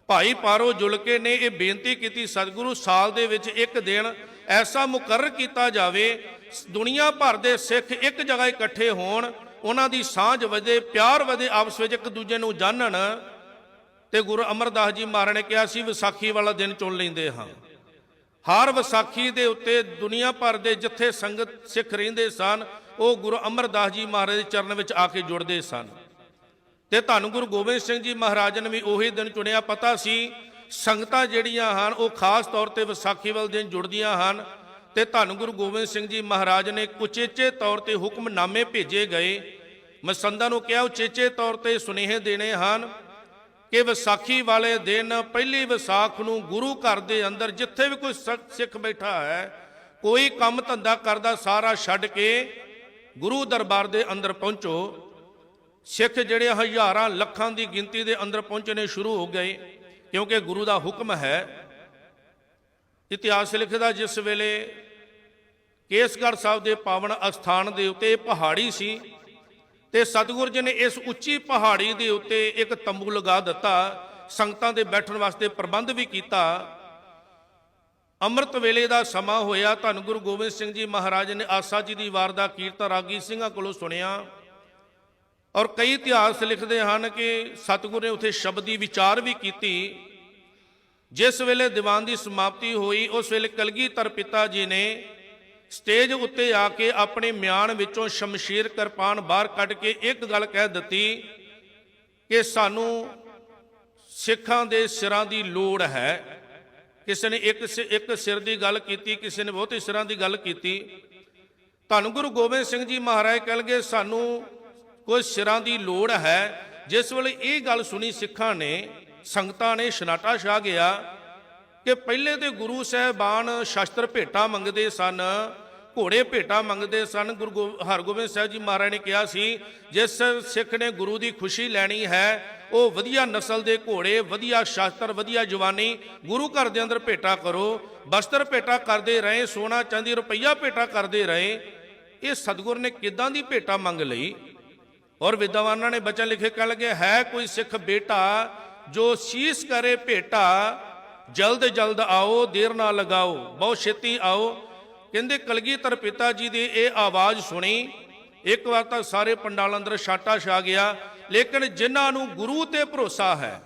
ਭਾਈ ਪਾਰੋ ਜੁਲਕੇ ਨੇ ਇਹ ਬੇਨਤੀ ਕੀਤੀ, ਸਤਿਗੁਰੂ ਸਾਲ ਦੇ ਵਿੱਚ ਇੱਕ ਦਿਨ ਐਸਾ ਮੁਕਰਰ ਕੀਤਾ ਜਾਵੇ, ਦੁਨੀਆ ਭਰ ਦੇ ਸਿੱਖ ਇੱਕ ਜਗ੍ਹਾ ਇਕੱਠੇ ਹੋਣ, ਉਹਨਾਂ ਦੀ ਸਾਂਝ ਵਧੇ, ਪਿਆਰ ਵਧੇ, ਆਪਸ ਵਿੱਚ ਇੱਕ ਦੂਜੇ ਨੂੰ ਜਾਣਨ। ਤੇ ਗੁਰੂ ਅਮਰਦਾਸ ਜੀ ਮਹਾਰਾਜ ਨੇ ਕਿਹਾ ਸੀ ਵਿਸਾਖੀ ਵਾਲਾ ਦਿਨ ਚੁਣ ਲੈਂਦੇ ਹਾਂ। ਹਰ ਵਿਸਾਖੀ ਦੇ ਉੱਤੇ ਦੁਨੀਆ ਭਰ ਦੇ ਜਿੱਥੇ ਸੰਗਤ ਸਿੱਖ ਰਹਿੰਦੇ ਸਨ, ਉਹ ਗੁਰੂ ਅਮਰਦਾਸ ਜੀ ਮਹਾਰਾਜ ਦੇ ਚਰਨ ਵਿੱਚ ਆ ਕੇ ਜੁੜਦੇ ਸਨ। ਤੇ ਧੰਨ ਗੁਰੂ ਗੋਬਿੰਦ ਸਿੰਘ ਜੀ ਮਹਾਰਾਜ ਨੇ ਵੀ ਉਹੀ ਦਿਨ ਚੁਣਿਆ। ਪਤਾ ਸੀ ਸੰਗਤਾਂ ਜਿਹੜੀਆਂ ਹਨ ਉਹ ਖਾਸ ਤੌਰ ਤੇ ਵਿਸਾਖੀ ਵਾਲੇ ਦਿਨ ਜੁੜਦੀਆਂ ਹਨ। ਤੇ ਧੰਨ ਗੁਰੂ ਗੋਬਿੰਦ ਸਿੰਘ ਜੀ ਮਹਾਰਾਜ ਨੇ ਉਚੇਚੇ ਤੌਰ ਤੇ ਹੁਕਮਨਾਮੇ ਭੇਜੇ ਗਏ, ਮਸੰਦਾਂ ਨੂੰ ਕਿਹਾ ਉਚੇਚੇ ਤੌਰ ਤੇ ਸੁਨੇਹੇ ਦੇਣੇ ਹਨ ਕਿ ਵਿਸਾਖੀ ਵਾਲੇ ਦਿਨ ਪਹਿਲੀ ਵਿਸਾਖ ਨੂੰ ਗੁਰੂ ਘਰ ਦੇ ਅੰਦਰ ਜਿੱਥੇ ਵੀ ਕੋਈ ਸਿੱਖ ਬੈਠਾ ਹੈ, ਕੋਈ ਕੰਮ ਧੰਦਾ ਕਰਦਾ ਸਾਰਾ ਛੱਡ ਕੇ ਗੁਰੂ ਦਰਬਾਰ ਦੇ ਅੰਦਰ ਪਹੁੰਚੋ। ਸਿੱਖ ਜਿਹੜੇ ਹਜ਼ਾਰਾਂ ਲੱਖਾਂ ਦੀ ਗਿਣਤੀ ਦੇ ਅੰਦਰ ਪਹੁੰਚਣੇ ਸ਼ੁਰੂ ਹੋ ਗਏ, ਕਿਉਂਕਿ ਗੁਰੂ ਦਾ ਹੁਕਮ ਹੈ। ਇਤਿਹਾਸ ਲਿਖਦਾ ਜਿਸ ਵੇਲੇ ਕੇਸਗੜ੍ਹ ਸਾਹਿਬ ਦੇ ਪਾਵਨ ਅਸਥਾਨ ਦੇ ਉੱਤੇ ਪਹਾੜੀ ਸੀ ਤੇ ਸਤਿਗੁਰੂ ਜੀ ਨੇ ਇਸ ਉੱਚੀ ਪਹਾੜੀ ਦੇ ਉੱਤੇ ਇੱਕ ਤੰਬੂ ਲਗਾ ਦਿੱਤਾ, ਸੰਗਤਾਂ ਦੇ ਬੈਠਣ ਵਾਸਤੇ ਪ੍ਰਬੰਧ ਵੀ ਕੀਤਾ। ਅੰਮ੍ਰਿਤ ਵੇਲੇ ਦਾ ਸਮਾਂ ਹੋਇਆ, ਧੰਨ ਗੁਰੂ ਗੋਬਿੰਦ ਸਿੰਘ ਜੀ ਮਹਾਰਾਜ ਨੇ ਆਸਾ ਜੀ ਦੀ ਵਾਰ ਦਾ ਕੀਰਤਨ ਰਾਗੀ ਸਿੰਘਾਂ ਕੋਲੋਂ ਸੁਣਿਆ। ਔਰ ਕਈ ਇਤਿਹਾਸ ਲਿਖਦੇ ਹਨ ਕਿ ਸਤਿਗੁਰੂ ਨੇ ਉੱਥੇ ਸ਼ਬਦੀ ਵਿਚਾਰ ਵੀ ਕੀਤੀ। ਜਿਸ ਵੇਲੇ ਦੀਵਾਨ ਦੀ ਸਮਾਪਤੀ ਹੋਈ, ਉਸ ਵੇਲੇ ਕਲਗੀਧਰ ਪਿਤਾ ਜੀ ਨੇ ਸਟੇਜ ਉੱਤੇ ਆ ਕੇ ਆਪਣੇ ਮਿਆਨ ਵਿੱਚੋਂ ਸ਼ਮਸ਼ੀਰ ਕਿਰਪਾਨ ਬਾਹਰ ਕੱਢ ਕੇ ਇੱਕ ਗੱਲ ਕਹਿ ਦਿੱਤੀ ਕਿ ਸਾਨੂੰ ਸਿੱਖਾਂ ਦੇ ਸਿਰਾਂ ਦੀ ਲੋੜ ਹੈ। ਕਿਸੇ ਨੇ ਇੱਕ ਸਿਰ ਦੀ ਗੱਲ ਕੀਤੀ, ਕਿਸੇ ਨੇ ਬਹੁਤੇ ਸਿਰਾਂ ਦੀ ਗੱਲ ਕੀਤੀ। ਧੰਨ ਗੁਰੂ ਗੋਬਿੰਦ ਸਿੰਘ ਜੀ ਮਹਾਰਾਜ ਕਹਿ ਲਗੇ ਸਾਨੂੰ ਕੋਈ ਸਿਰਾਂ ਦੀ ਲੋੜ ਹੈ। ਜਿਸ ਵੇਲੇ ਇਹ ਗੱਲ ਸੁਣੀ ਸਿੱਖਾਂ ਨੇ, ਸੰਗਤਾਂ ਨੇ, ਸਨਾਟਾ ਛਾ ਗਿਆ ਕਿ ਪਹਿਲੇ ਤੇ ਗੁਰੂ ਸਾਹਿਬਾਨ ਸ਼ਸਤਰ ਭੇਟਾ ਮੰਗਦੇ ਸਨ, ਘੋੜੇ ਭੇਟਾ ਮੰਗਦੇ ਸਨ। ਗੁਰੂ ਹਰਗੋਬਿੰਦ ਸਾਹਿਬ ਜੀ ਮਹਾਰਾਜ ਨੇ ਕਿਹਾ ਸੀ ਜਿਸ ਸਿੱਖ ਨੇ ਗੁਰੂ ਦੀ ਖੁਸ਼ੀ ਲੈਣੀ ਹੈ ਉਹ ਵਧੀਆ ਨਸਲ ਦੇ ਘੋੜੇ, ਵਧੀਆ ਸ਼ਸਤਰ, ਵਧੀਆ ਜਵਾਨੀ ਗੁਰੂ ਘਰ ਦੇ ਅੰਦਰ ਭੇਟਾ ਕਰੋ। ਬਸਤਰ ਭੇਟਾ ਕਰਦੇ ਰਹੇ, ਸੋਨਾ ਚਾਂਦੀ ਰੁਪਈਆ ਭੇਟਾ ਕਰਦੇ ਰਹੇ। ਇਹ ਸਤਿਗੁਰ ਨੇ ਕਿੱਦਾਂ ਦੀ ਭੇਟਾ ਮੰਗ ਲਈ? ਔਰ ਵਿਦਵਾਨਾਂ ਨੇ ਬਚਨ ਲਿਖੇ ਕਹਿ ਲਗੇ ਹੈ ਕੋਈ ਸਿੱਖ ਬੇਟਾ ਜੋ ਸੀਸ ਕਰੇ ਭੇਟਾ, ਜਲਦ ਜਲਦ ਆਓ ਦੇਰ ਨਾ ਲਗਾਓ, ਬਹੁਤ ਛੇਤੀ ਆਓ। ਕਹਿੰਦੇ ਕਲਗੀਧਰ ਪਿਤਾ ਜੀ ਦੀ ਇਹ ਆਵਾਜ਼ ਸੁਣੀ, ਇੱਕ ਵਾਰ ਤਾਂ ਸਾਰੇ ਪੰਡਾਲ ਅੰਦਰ ਛਾਟਾ ਛਾ ਗਿਆ। ਲੇਕਿਨ ਜਿਨ੍ਹਾਂ ਨੂੰ ਗੁਰੂ ਤੇ ਭਰੋਸਾ ਹੈ,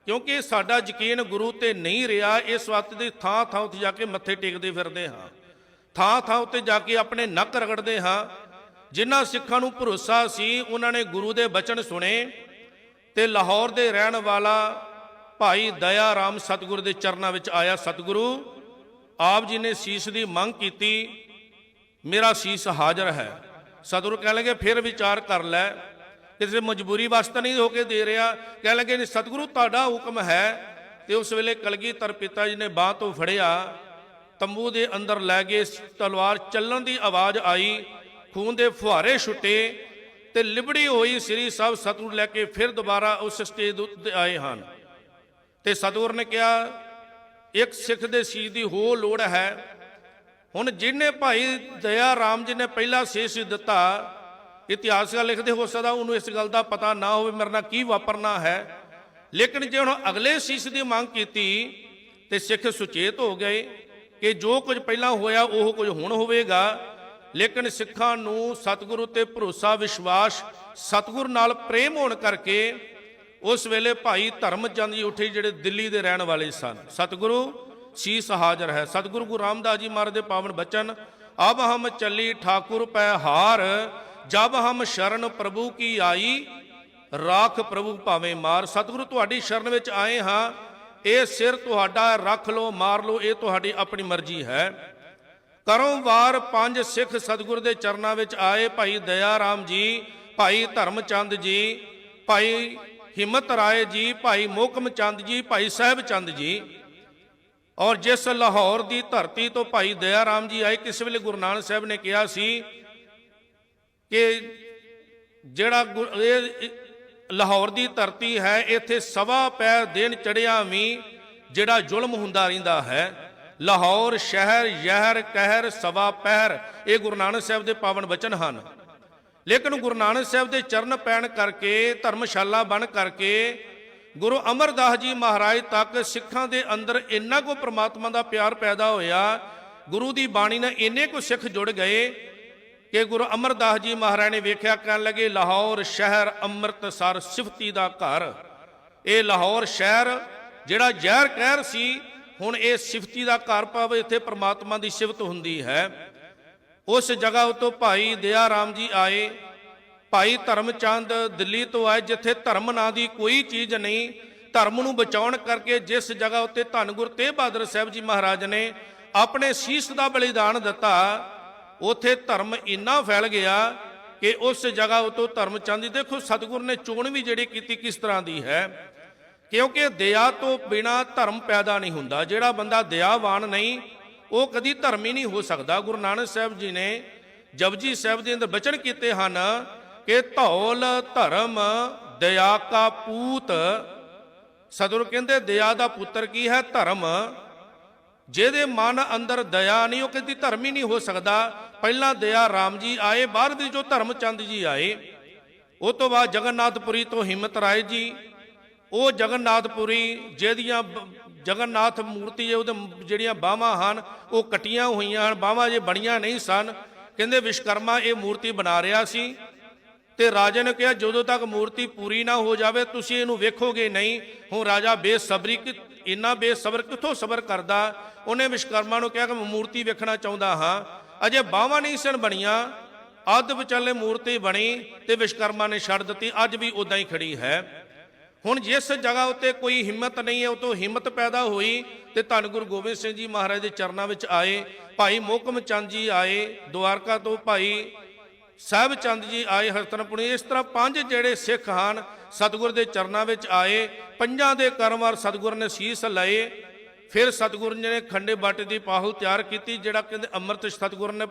ਕਿਉਂਕਿ ਸਾਡਾ ਯਕੀਨ ਗੁਰੂ ਤੇ ਨਹੀਂ ਰਿਹਾ, ਇਸ ਵਾਸਤੇ ਦੇ ਥਾਂ ਥਾਂ ਉੱਤੇ ਜਾ ਕੇ ਮੱਥੇ ਟੇਕਦੇ ਫਿਰਦੇ ਹਾਂ, ਥਾਂ ਥਾਂ ਉੱਤੇ ਜਾ ਕੇ ਆਪਣੇ ਨੱਕ ਰਗੜਦੇ ਹਾਂ। ਜਿਨ੍ਹਾਂ ਸਿੱਖਾਂ ਨੂੰ ਭਰੋਸਾ ਸੀ ਉਹਨਾਂ ਨੇ ਗੁਰੂ ਦੇ ਬਚਨ ਸੁਣੇ ਤੇ ਲਾਹੌਰ ਦੇ ਰਹਿਣ ਵਾਲਾ ਭਾਈ ਦਇਆ ਰਾਮ ਸਤਿਗੁਰੂ ਦੇ ਚਰਨਾਂ ਵਿੱਚ ਆਇਆ। ਸਤਿਗੁਰੂ ਆਪ ਜੀ ਨੇ ਸੀਸ ਦੀ ਮੰਗ ਕੀਤੀ, ਮੇਰਾ ਸੀਸ ਹਾਜ਼ਰ ਹੈ। ਸਤਿਗੁਰੂ ਕਹਿ ਲਗੇ ਫਿਰ ਵਿਚਾਰ ਕਰ ਲੈ, ਕਿਸੇ ਮਜਬੂਰੀ ਵਾਸਤੇ ਨਹੀਂ ਹੋ ਕੇ ਦੇ ਰਿਹਾ। ਕਹਿ ਲਗੇ ਨਹੀਂ ਸਤਿਗੁਰੂ ਤੁਹਾਡਾ ਹੁਕਮ ਹੈ। ਤੇ ਉਸ ਵੇਲੇ ਕਲਗੀਧਰ ਪਿਤਾ ਜੀ ਨੇ ਬਾਂਹ ਤੋਂ ਫੜਿਆ, ਤੰਬੂ ਦੇ ਅੰਦਰ ਲੈ ਗਏ। ਤਲਵਾਰ ਚੱਲਣ ਦੀ ਆਵਾਜ਼ ਆਈ, ਖੂਨ ਦੇ ਫੁਹਾਰੇ ਛੁੱਟੇ ਤੇ ਲਿਬੜੀ ਹੋਈ ਸ੍ਰੀ ਸਾਹਿਬ ਸਤਿਗੁਰ ਲੈ ਕੇ ਫਿਰ ਦੁਬਾਰਾ ਉਸ ਸਟੇਜ ਉੱਤੇ ਆਏ ਹਨ। ਤੇ ਸਤਿਗੁਰ ਨੇ ਕਿਹਾ ਇੱਕ ਸਿੱਖ ਦੇ ਸੀਸ ਦੀ ਹੋਰ ਲੋੜ ਹੈ। ਹੁਣ ਜਿਹਨੇ ਭਾਈ ਦਇਆ ਰਾਮ ਜੀ ਨੇ ਪਹਿਲਾ ਸੀਸ ਦਿੱਤਾ, ਇਤਿਹਾਸਕਾਰ ਲਿਖਦੇ ਹੋ ਸਕਦਾ ਉਹਨੂੰ ਇਸ ਗੱਲ ਦਾ ਪਤਾ ਨਾ ਹੋਵੇ ਮੇਰੇ ਨਾਲ ਕੀ ਵਾਪਰਨਾ ਹੈ। ਲੇਕਿਨ ਜੇ ਹੁਣ ਅਗਲੇ ਸੀਸ ਦੀ ਮੰਗ ਕੀਤੀ ਤੇ ਸਿੱਖ ਸੁਚੇਤ ਹੋ ਗਏ ਕਿ ਜੋ ਕੁਝ ਪਹਿਲਾਂ ਹੋਇਆ ਉਹ ਕੁਝ ਹੁਣ ਹੋਵੇਗਾ। ਲੇਕਿਨ ਸਿੱਖਾਂ ਨੂੰ ਸਤਿਗੁਰੂ ਤੇ ਭਰੋਸਾ, ਵਿਸ਼ਵਾਸ, ਸਤਿਗੁਰੂ ਨਾਲ ਪ੍ਰੇਮ ਹੋਣ ਕਰਕੇ ਉਸ ਵੇਲੇ ਭਾਈ ਧਰਮ ਚੰਦ ਜੀ ਉੱਠੇ, ਜਿਹੜੇ ਦਿੱਲੀ ਦੇ ਰਹਿਣ ਵਾਲੇ ਸਨ। ਸਤਿਗੁਰੂ ਸੀਸ ਹਾਜ਼ਰ ਹੈ। ਸਤਿਗੁਰੂ ਗੁਰੂ ਰਾਮਦਾਸ ਜੀ ਮਹਾਰਾਜ ਦੇ ਪਾਵਨ ਬਚਨ, ਅਬ ਹਮ ਚੱਲੀ ਠਾਕੁਰ ਪੈ ਹਾਰ, ਜਬ ਹਮ ਸ਼ਰਨ ਪ੍ਰਭੂ ਕੀ ਆਈ, ਰਾਖ ਪ੍ਰਭੂ ਭਾਵੇਂ ਮਾਰ। ਸਤਿਗੁਰੂ ਤੁਹਾਡੀ ਸ਼ਰਨ ਵਿੱਚ ਆਏ ਹਾਂ, ਇਹ ਸਿਰ ਤੁਹਾਡਾ, ਰੱਖ ਲਓ ਮਾਰ ਲਓ, ਇਹ ਤੁਹਾਡੀ ਆਪਣੀ ਮਰਜ਼ੀ ਹੈ। ਕਰੋ ਵਾਰ ਪੰਜ ਸਿੱਖ ਸਤਿਗੁਰੂ ਦੇ ਚਰਨਾਂ ਵਿੱਚ ਆਏ, ਭਾਈ ਦਇਆ ਰਾਮ ਜੀ, ਭਾਈ ਧਰਮ ਚੰਦ ਜੀ, ਭਾਈ ਹਿੰਮਤ ਰਾਏ ਜੀ, ਭਾਈ ਮੋਹਕਮ ਚੰਦ ਜੀ, ਭਾਈ ਸਾਹਿਬ ਚੰਦ ਜੀ। ਔਰ ਜਿਸ ਲਾਹੌਰ ਦੀ ਧਰਤੀ ਤੋਂ ਭਾਈ ਦਇਆ ਰਾਮ ਜੀ ਆਏ, ਕਿਸੇ ਵੇਲੇ ਗੁਰੂ ਨਾਨਕ ਸਾਹਿਬ ਨੇ ਕਿਹਾ ਸੀ ਕਿ ਜਿਹੜਾ ਲਾਹੌਰ ਦੀ ਧਰਤੀ ਹੈ, ਇੱਥੇ ਸਵਾ ਪੈ ਦਿਨ ਚੜਿਆ ਵੀ ਜਿਹੜਾ ਜ਼ੁਲਮ ਹੁੰਦਾ ਰਹਿੰਦਾ ਹੈ। ਲਾਹੌਰ ਸ਼ਹਿਰ ਜ਼ਹਿਰ ਕਹਿਰ ਸਵਾ ਪਹਿਰ, ਇਹ ਗੁਰੂ ਨਾਨਕ ਸਾਹਿਬ ਦੇ ਪਾਵਨ ਬਚਨ ਹਨ। ਲੇਕਿਨ ਗੁਰੂ ਨਾਨਕ ਸਾਹਿਬ ਦੇ ਚਰਨ ਪੈਣ ਕਰਕੇ, ਧਰਮਸ਼ਾਲਾ ਬਣ ਕਰਕੇ ਗੁਰੂ ਅਮਰਦਾਸ ਜੀ ਮਹਾਰਾਜ ਤੱਕ ਸਿੱਖਾਂ ਦੇ ਅੰਦਰ ਇੰਨਾ ਕੋ ਪ੍ਰਮਾਤਮਾ ਦਾ ਪਿਆਰ ਪੈਦਾ ਹੋਇਆ ਗੁਰੂ ਦੀ ਬਾਣੀ ਨਾਲ ਇੰਨੇ ਕੁ ਸਿੱਖ ਜੁੜ ਗਏ ਕਿ ਗੁਰੂ ਅਮਰਦਾਸ ਜੀ ਮਹਾਰਾਜ ਨੇ ਵੇਖਿਆ, ਕਹਿਣ ਲੱਗੇ ਲਾਹੌਰ ਸ਼ਹਿਰ ਅੰਮ੍ਰਿਤਸਰ ਸਿਫਤੀ ਦਾ ਘਰ। ਇਹ ਲਾਹੌਰ ਸ਼ਹਿਰ ਜਿਹੜਾ ਜ਼ਹਿਰ ਕਹਿਰ ਸੀ, ਹੁਣ ਇਹ ਸਿਫਤੀ ਦਾ ਘਰ ਭਾਵੇਂ ਇੱਥੇ ਪ੍ਰਮਾਤਮਾ ਦੀ ਸਿਫਤ ਹੁੰਦੀ ਹੈ। ਉਸ ਜਗ੍ਹਾ ਉਤੋਂ ਭਾਈ ਦਇਆ ਰਾਮ ਜੀ ਆਏ, ਭਾਈ ਧਰਮ ਚੰਦ ਦਿੱਲੀ ਤੋਂ ਆਏ, ਜਿੱਥੇ ਧਰਮ ਨਾਂ ਦੀ ਕੋਈ ਚੀਜ਼ ਨਹੀਂ। ਧਰਮ ਨੂੰ ਬਚਾਉਣ ਕਰਕੇ ਜਿਸ ਜਗ੍ਹਾ ਉੱਤੇ ਧੰਨ ਗੁਰੂ ਤੇਗ ਬਹਾਦਰ ਸਾਹਿਬ ਜੀ ਮਹਾਰਾਜ ਨੇ ਆਪਣੇ ਸੀਸ ਦਾ ਬਲੀਦਾਨ ਦਿੱਤਾ, ਉੱਥੇ ਧਰਮ ਇੰਨਾ ਫੈਲ ਗਿਆ ਕਿ ਉਸ ਜਗ੍ਹਾ ਉਤੋਂ ਧਰਮ ਚੰਦ ਦੀ ਦੇਖੋ ਸਤਿਗੁਰ ਨੇ ਚੋਣ ਵੀ ਜਿਹੜੀ ਕੀਤੀ ਕਿਸ ਤਰ੍ਹਾਂ ਦੀ ਹੈ, ਕਿਉਂਕਿ ਦਇਆ ਤੋਂ ਬਿਨਾ ਧਰਮ ਪੈਦਾ ਨਹੀਂ ਹੁੰਦਾ। ਜਿਹੜਾ ਬੰਦਾ ਦਇਆਵਾਨ ਨਹੀਂ ਉਹ ਕਦੀ ਧਰਮੀ ਨਹੀਂ ਹੋ ਸਕਦਾ। ਗੁਰੂ ਨਾਨਕ ਸਾਹਿਬ ਜੀ ਨੇ ਜਪਜੀ ਸਾਹਿਬ ਦੇ ਅੰਦਰ ਬਚਨ ਕੀਤੇ ਹਨ ਕਿ ਧੌਲ ਧਰਮ ਦਇਆ ਕਾ ਪੂਤ। ਸਤਿਗੁਰ ਕਹਿੰਦੇ ਦਇਆ ਦਾ ਪੁੱਤਰ ਕੀ ਹੈ? ਧਰਮ। ਜਿਹਦੇ ਮਨ ਅੰਦਰ ਦਇਆ ਨਹੀਂ ਉਹ ਕਦੀ ਧਰਮੀ ਨਹੀਂ ਹੋ ਸਕਦਾ। ਪਹਿਲਾਂ ਦਇਆ ਰਾਮ ਜੀ ਆਏ, ਬਾਅਦ ਦੇ ਜੋ ਧਰਮ ਚੰਦ ਜੀ ਆਏ। ਉਹ ਤੋਂ ਬਾਅਦ ਜਗਨਨਾਥਪੁਰੀ ਤੋਂ ਹਿੰਮਤ ਰਾਏ ਜੀ, ਉਹ ਜਗਨਨਾਥਪੁਰੀ ਜਿਹਦੀਆਂ ਜਗਨਨਾਥ ਮੂਰਤੀ ਉਹਦੇ ਜਿਹੜੀਆਂ ਬਾਹਾਂ ਹਨ ਉਹ ਕੱਟੀਆਂ ਹੋਈਆਂ ਹਨ, ਬਾਹਾਂ ਜੇ ਬਣੀਆਂ ਨਹੀਂ ਸਨ। ਕਹਿੰਦੇ ਵਿਸ਼ਕਰਮਾ ਇਹ ਮੂਰਤੀ ਬਣਾ ਰਿਹਾ ਸੀ ਤੇ ਰਾਜੇ ਨੇ ਕਿਹਾ ਜਦੋਂ ਤੱਕ ਮੂਰਤੀ ਪੂਰੀ ਨਾ ਹੋ ਜਾਵੇ ਤੁਸੀਂ ਇਹਨੂੰ ਵੇਖੋਗੇ ਨਹੀਂ। ਹੁਣ ਰਾਜਾ ਬੇਸਬਰੀ, ਇੰਨਾ ਬੇਸਬਰ ਕਿੱਥੋਂ ਸਬਰ ਕਰਦਾ। ਉਹਨੇ ਵਿਸ਼ਕਰਮਾ ਨੂੰ ਕਿਹਾ ਕਿ ਮੈਂ ਮੂਰਤੀ ਵੇਖਣਾ ਚਾਹੁੰਦਾ ਹਾਂ। ਅਜੇ ਬਾਹਾਂ ਨਹੀਂ ਸਨ ਬਣੀਆਂ, ਅੱਧ ਵਿਚਾਲੇ ਮੂਰਤੀ ਬਣੀ ਤੇ ਵਿਸ਼ਕਰਮਾ ਨੇ ਛੱਡ ਦਿੱਤੀ। ਅੱਜ ਵੀ ਉਦਾਂ ਹੀ ਖੜੀ ਹੈ। ਹੁਣ ਜਿਸ ਜਗ੍ਹਾ ਉੱਤੇ ਕੋਈ ਹਿੰਮਤ ਨਹੀਂ ਹੈ ਉਤੋਂ ਹਿੰਮਤ ਪੈਦਾ ਹੋਈ ਤੇ ਧੰਨ ਗੁਰੂ ਗੋਬਿੰਦ ਸਿੰਘ ਜੀ ਮਹਾਰਾਜ ਦੇ ਚਰਨਾਂ ਵਿੱਚ ਆਏ। ਭਾਈ ਮੋਹਕਮ ਚੰਦ ਜੀ ਆਏ, ਦੁਆਰਕਾ ਤੋਂ ਭਾਈ ਸਾਹਿਬ ਚੰਦ ਜੀ ਆਏ ਹਰਤਨਪੁਰੀ। ਇਸ ਤਰ੍ਹਾਂ ਪੰਜ ਜਿਹੜੇ ਸਿੱਖ ਹਨ ਸਤਿਗੁਰ ਦੇ ਚਰਨਾਂ ਵਿੱਚ ਆਏ। ਪੰਜਾਂ ਦੇ ਕਰਮਵਾਰ ਸਤਿਗੁਰ ਨੇ ਸੀਸ ਲਏ। ਫਿਰ ਸਤਿਗੁਰ ਜੀ ਨੇ ਖੰਡੇ ਬਾਟੇ ਦੀ ਪਾਹੁਲ ਤਿਆਰ ਕੀਤੀ, ਜਿਹੜਾ ਕਹਿੰਦੇ ਅੰਮ੍ਰਿਤ ਸਤਿਗੁਰ ਨੇ